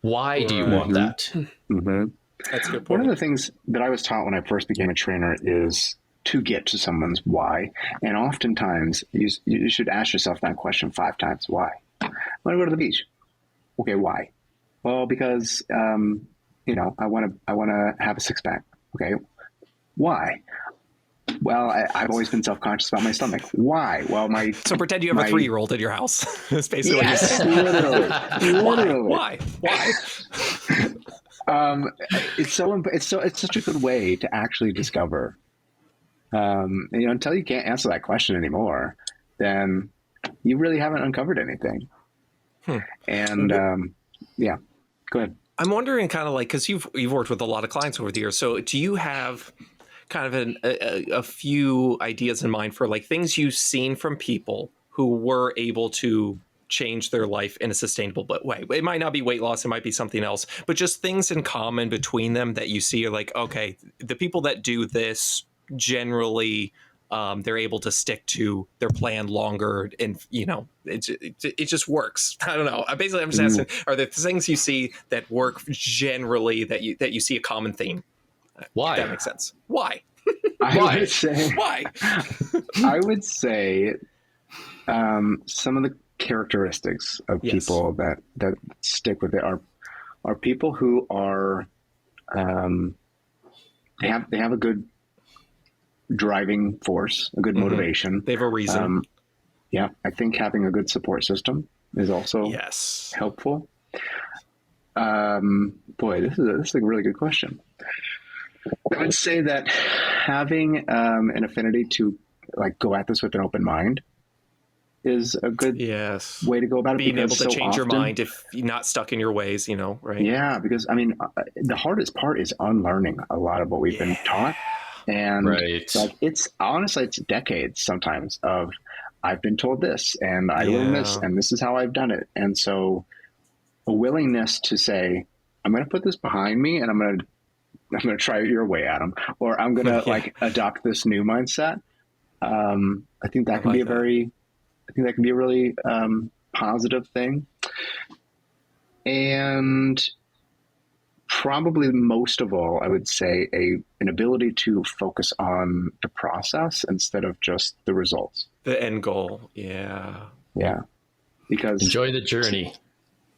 Why do you want that? Mm-hmm. That's a good point. One of the things that I was taught when I first became a trainer is to get to someone's why. And oftentimes you should ask yourself that question 5 times. Why? I want to go to the beach. Okay, why? Well, because I want to have a 6-pack. Okay, why? Well, I've always been self-conscious about my stomach. Why? Well, so pretend you have a 3-year-old in your house. That's basically what literally. Why? It's such a good way to actually discover. Until you can't answer that question anymore, then you really haven't uncovered anything. And go ahead. I'm wondering, kind of like, because you've worked with a lot of clients over the years. So do you have kind of a few ideas in mind for like things you've seen from people who were able to change their life in a sustainable way? It might not be weight loss, it might be something else, but just things in common between them that you see are like, okay, the people that do this generally they're able to stick to their plan longer, and it just works. I don't know. I'm just asking, are there things you see that work generally that you see a common theme? Why? That makes sense. Why? I would say some of the characteristics of people that stick with it are people who are they have a good driving force, a good motivation. They have a reason. I think having a good support system is also helpful. Boy, this is a really good question. I would say that having an affinity to like go at this with an open mind is a good way to go about it. Being able to change your mind if you're not stuck in your ways, right? Yeah, because I mean, the hardest part is unlearning a lot of what we've been taught. And like it's decades sometimes of I've been told this and I learned this and this is how I've done it. And so a willingness to say, I'm going to put this behind me and I'm going to try it your way, Adam, or I'm going to like adopt this new mindset. I think that can be a really positive thing. And probably most of all, I would say an ability to focus on the process instead of just the results. The end goal. Yeah. Yeah. Because enjoy the journey.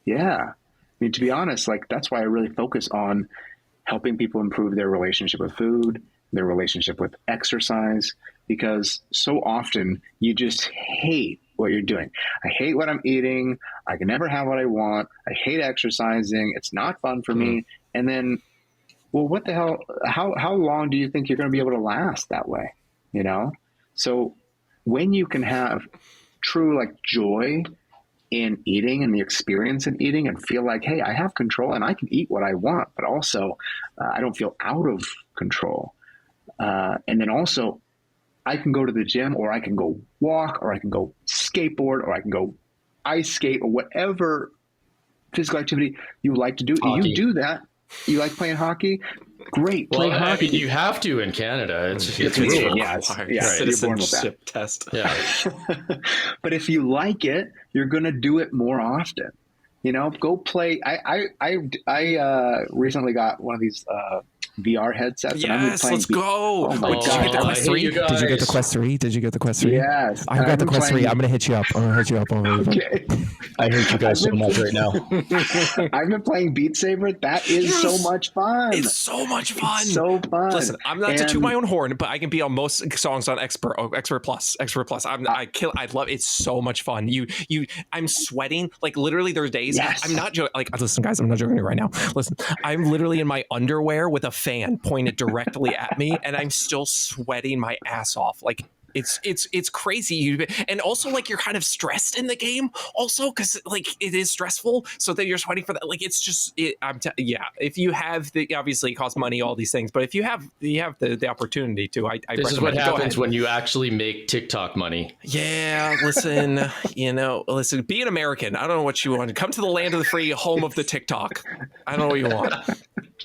Yeah. I mean, to be honest, like that's why I really focus on helping people improve their relationship with food, their relationship with exercise, because so often you just hate what you're doing. I hate what I'm eating. I can never have what I want. I hate exercising. It's not fun for me. And then well, what the hell? How long do you think you're going to be able to last that way? You know, so when you can have true like joy in eating and the experience in eating and feel like, hey, I have control and I can eat what I want, but also I don't feel out of control. And then also I can go to the gym, or I can go walk, or I can go skateboard, or I can go ice skate, or whatever physical activity you like to do. Hockey. You do that. You like playing hockey? Great. Play hockey. I mean, you have to in Canada. It's real. Yeah, citizenship test. Yeah. But if you like it, you're going to do it more often. You know, go play. I recently got one of these VR headsets. Yes, let's go. Oh my Wait, God. did you get the Quest 3? Did you get the Quest 3? Did you get the Quest 3? Yes. I got the Quest 3. I'm going to hit you up. Okay. I hate you guys so much right now. I've been playing Beat Saber. That is so much fun. It's so much fun. It's so fun. Listen, I'm not to toot my own horn, but I can be on most songs on Expert Plus. I love it's so much fun. I'm sweating. Like literally there's days. Yes. I'm not joking. Like, listen, guys, I'm not joking right now. Listen, I'm literally in my underwear with a fan pointed directly at me, and I'm still sweating my ass off. Like, it's crazy. And also, like, you're kind of stressed in the game also, because like it is stressful, so that you're sweating for that. Like, it's just if you have obviously it costs money, all these things, but if you have the opportunity to, This is what happens when you actually make TikTok money. Yeah, listen, listen, be an American. I don't know what you want. Come to the land of the free, home of the TikTok. I don't know what you want.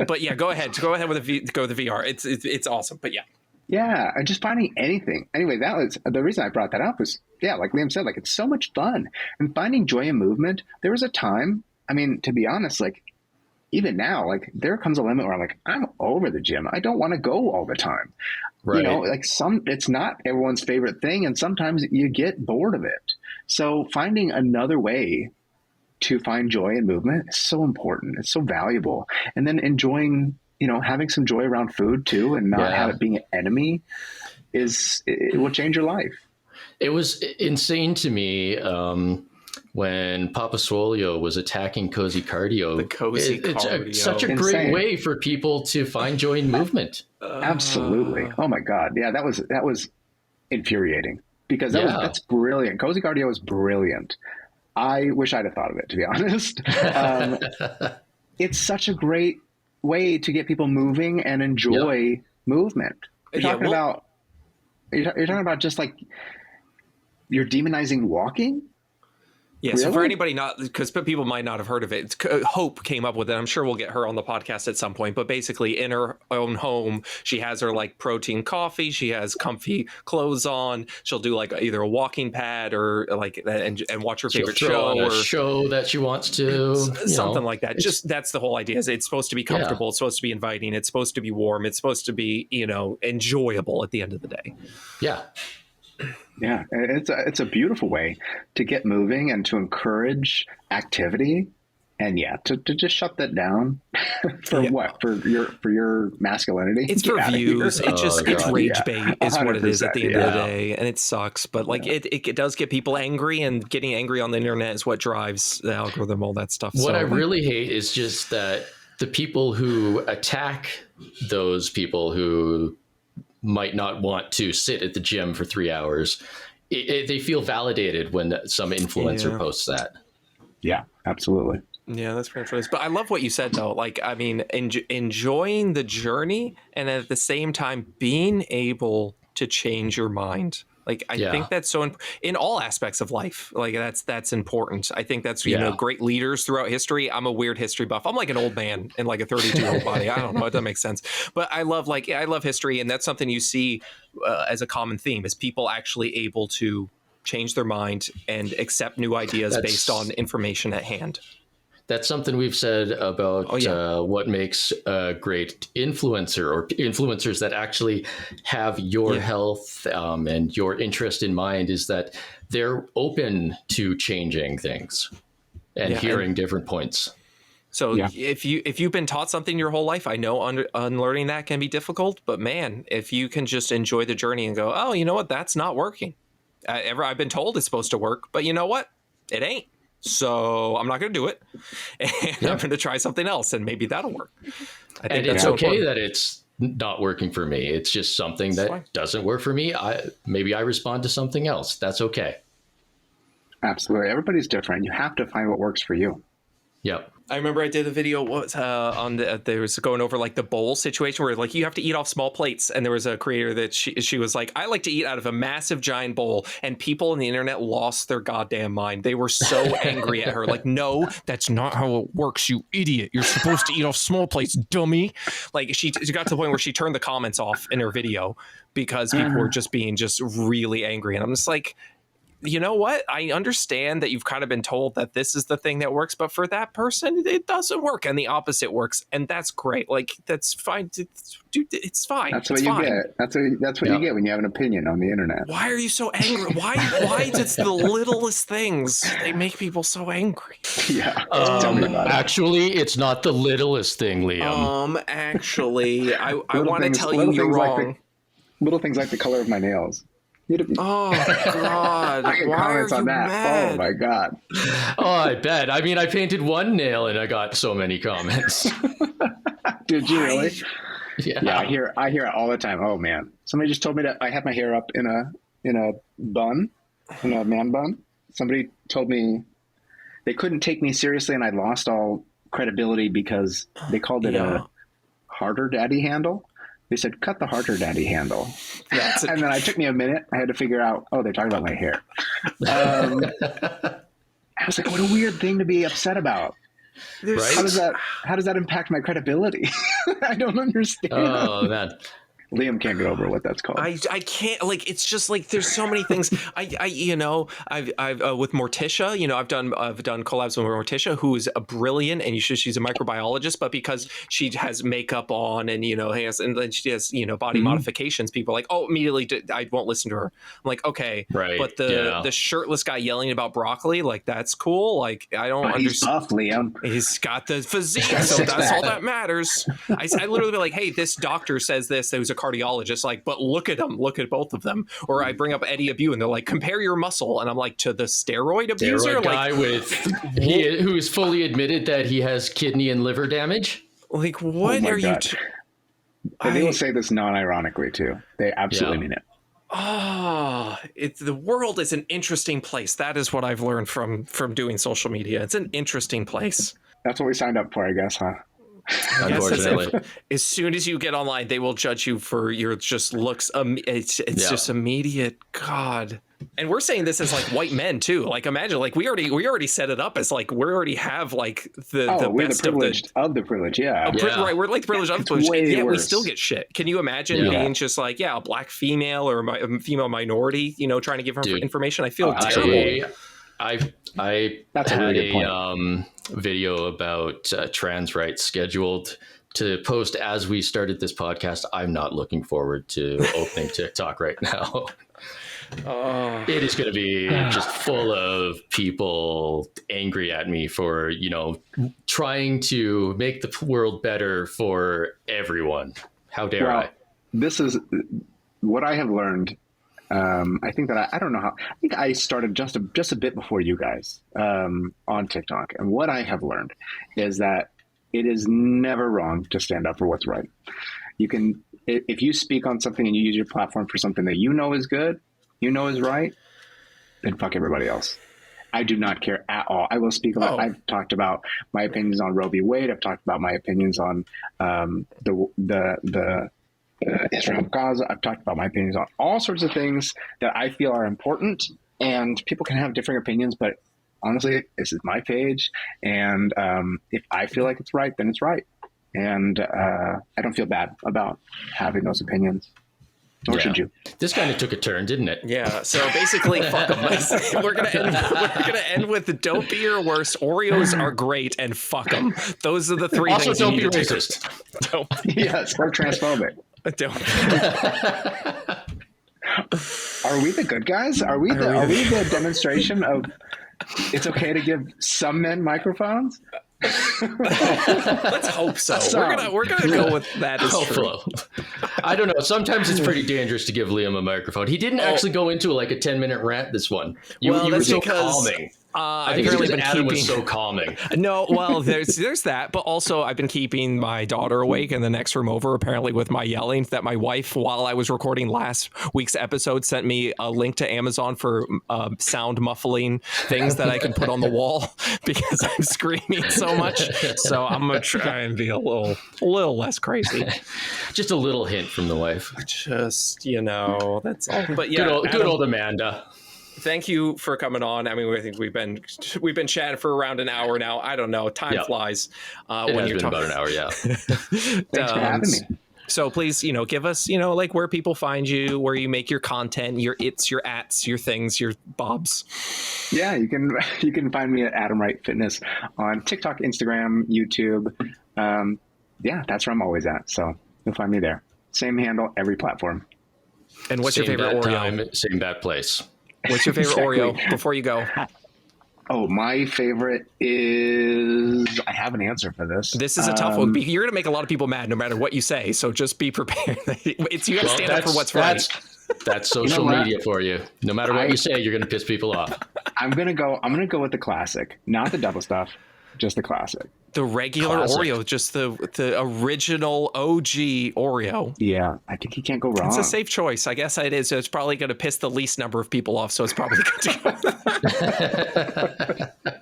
But yeah, go ahead with the VR. It's awesome. But yeah. Yeah, and just finding anything. Anyway, that was the reason I brought that up was, yeah, like Liam said, like it's so much fun. And finding joy in movement, there was a time, I mean, to be honest, like even now, like there comes a limit where I'm like, I'm over the gym. I don't want to go all the time. Right. You know, like it's not everyone's favorite thing. And sometimes you get bored of it. So finding another way to find joy in movement is so important. It's so valuable. And then enjoying, having some joy around food too, and not have it being an enemy it will change your life. It was insane to me when Papa Swolio was attacking Cozy Cardio. The Cozy Cardio. It's such a great way for people to find joy in movement. Absolutely. Oh my God. Yeah, that was infuriating because that's brilliant. Cozy Cardio is brilliant. I wish I'd have thought of it, to be honest. It's such a great way to get people moving and enjoy movement. You're talking about just like you're demonizing walking. Yeah, really? So for anybody because people might not have heard of it, Hope came up with it. I'm sure we'll get her on the podcast at some point. But basically, in her own home, she has her like protein coffee. She has comfy clothes on. She'll do like either a walking pad or like and watch her favorite show or show that she wants to, something like that. Just that's the whole idea. Is it's supposed to be comfortable. It's supposed to be inviting. It's supposed to be warm. It's supposed to be enjoyable at the end of the day. Yeah. Yeah, it's a beautiful way to get moving and to encourage activity, and to just shut that down for what for your masculinity. It's for views. It's rage bait is what it is at the end of the day, and it sucks. But like it does get people angry, and getting angry on the internet is what drives the algorithm, all that stuff. What I really hate is just that the people who attack those people who might not want to sit at the gym for 3 hours, they feel validated when some influencer posts that. Yeah, absolutely. Yeah, that's pretty nice. But I love what you said, though. Like, I mean, enjoying the journey and at the same time being able to change your mind. Like, I think that's so in all aspects of life. Like, that's important. I think that's, great leaders throughout history. I'm a weird history buff. I'm like an old man in like a 32-year-old body. I don't know. It doesn't make sense. But I love history. And that's something you see as a common theme is people actually able to change their mind and accept new ideas based on information at hand. That's something we've said about what makes a great influencer or influencers that actually have your health and your interest in mind is that they're open to changing things and hearing different points. So if you've been taught something your whole life, I know unlearning that can be difficult, but man, if you can just enjoy the journey and go, oh, you know what, that's not working. I've been told it's supposed to work, but you know what? It ain't. So I'm not going to do it. And I'm going to try something else, and maybe that'll work. I think and it's okay that it's not working for me. It's just something that doesn't work for me. Maybe I respond to something else. That's okay. Absolutely. Everybody's different. You have to find what works for you. Yep. I remember I did a video there was going over like the bowl situation where like you have to eat off small plates, and there was a creator that she was like, I like to eat out of a massive giant bowl, and people on the internet lost their goddamn mind. They were so angry at her, like, no, that's not how it works, you idiot. You're supposed to eat off small plates, dummy. Like she got to the point where she turned the comments off in her video because people were just being just really angry, and I'm just like, you know what? I understand that you've kind of been told that this is the thing that works, but for that person, it doesn't work, and the opposite works, and that's great. Like, that's fine. It's fine. That's what you get. That's what you get when you have an opinion on the internet. Why are you so angry? Why it's the littlest things they make people so angry? Yeah. Tell me about it. Actually, it's not the littlest thing, Liam. Actually, I want to tell you you're wrong. Little things like the color of my nails. Oh God! I get comments on that. Mad? Oh my God! Oh, I bet. I mean, I painted one nail and I got so many comments. Did you really? Yeah. I hear it all the time. Oh man! Somebody just told me that I had my hair up in a bun, in a man bun. Somebody told me they couldn't take me seriously, and I lost all credibility because they called it a harder daddy handle. They said, cut the harder daddy handle. And then it took me a minute. I had to figure out, they're talking about my hair. I was like, what a weird thing to be upset about. Right? How does that impact my credibility? I don't understand. Oh, man. Liam can't get over what that's called. I can't, like, it's just like there's so many things. I've with Morticia, I've done collabs with Morticia, who is a brilliant, and she's a microbiologist, but because she has makeup on and then she has body modifications, people are like, immediately I won't listen to her. I'm like, okay, right, but the shirtless guy yelling about broccoli, like, that's cool. Like, I don't understand. He's buff, Liam. He's got the physique, so that's all that matters. I literally be like, hey, this doctor says this. There was a cardiologist, like, but look at them, look at both of them. Or I bring up Eddie Abu and they're like, compare your muscle, and I'm like, to the steroid abuser, guy who's fully admitted that he has kidney and liver damage. Like, what are you? And they will say this non-ironically too. They absolutely mean it. The world is an interesting place. That is what I've learned from doing social media. It's an interesting place. That's what we signed up for, I guess, huh? Unfortunately, as soon as you get online, they will judge you for your just looks. It's just immediate. God. And we're saying this as like white men too. Like, imagine, like, we already set it up as like we already have like we're best the privileged of the privilege. Right, we're like the privileged of the privilege, and yet we still get shit. Can you imagine being just like a black female or a female minority, trying to give her information? I feel terrible. I That's a had really good point. Video about trans rights scheduled to post as we started this podcast. I'm not looking forward to opening TikTok right now. It is going to be just full of people angry at me for, trying to make the world better for everyone. How dare I? This is what I have learned. I think that I don't know how. I think I started just a bit before you guys on TikTok, and what I have learned is that it is never wrong to stand up for what's right. You can, if you speak on something and you use your platform for something that is good, is right, then fuck everybody else. I do not care at all. I will speak about. I've talked about my opinions on Roe v. Wade. I've talked about my opinions on the Israel Gaza. I've talked about my opinions on all sorts of things that I feel are important, and people can have different opinions, but honestly, this is my page, and if I feel like it's right, then it's right, and I don't feel bad about having those opinions. Nor should you. This kind of took a turn, didn't it? Yeah. So basically, fuck them. We're gonna end with don't be your worst. Oreos are great, and fuck them. Those are the three things. Also, don't be racist. Yes, or transphobic. Don't. Are we the good guys? Are we the demonstration of it's okay to give some men microphones? Let's hope so. We're gonna go with that. I don't know. Sometimes it's pretty dangerous to give Liam a microphone. He didn't actually go into like a 10-minute rant this one. You were so calming. I think it's because Adam was so calming. No, well, there's that, but also I've been keeping my daughter awake in the next room over, apparently with my yelling. That my wife, while I was recording last week's episode, sent me a link to Amazon for sound muffling things that I can put on the wall because I'm screaming so much. So I'm gonna try and be a little less crazy. Just a little hint from the wife. Just, that's all. But yeah, good old Amanda. Thank you for coming on. I mean, I think we've been chatting for around an hour now. I don't know. Time flies. When you're talking about an hour, yeah. Thanks for having me. So please, give us, like where people find you, where you make your content, your ats, your things, your bobs. Yeah, you can find me at Adam Wright Fitness on TikTok, Instagram, YouTube. That's where I'm always at. So you'll find me there. Same handle, every platform. And what's your favorite Oreo? Time, same bad place. What's your favorite Oreo before you go? Oh, my favorite is... I have an answer for this. This is a tough one. You're going to make a lot of people mad no matter what you say, so just be prepared. You got to stand up for what's right. That's social media for you. No matter what you say, you're going to piss people off. I'm going to go with the classic, not the double stuff, just the classic. The regular Oreo, just the original OG Oreo. Yeah, I think you can't go wrong. It's a safe choice. I guess it is. It's probably going to piss the least number of people off, so it's probably good to go.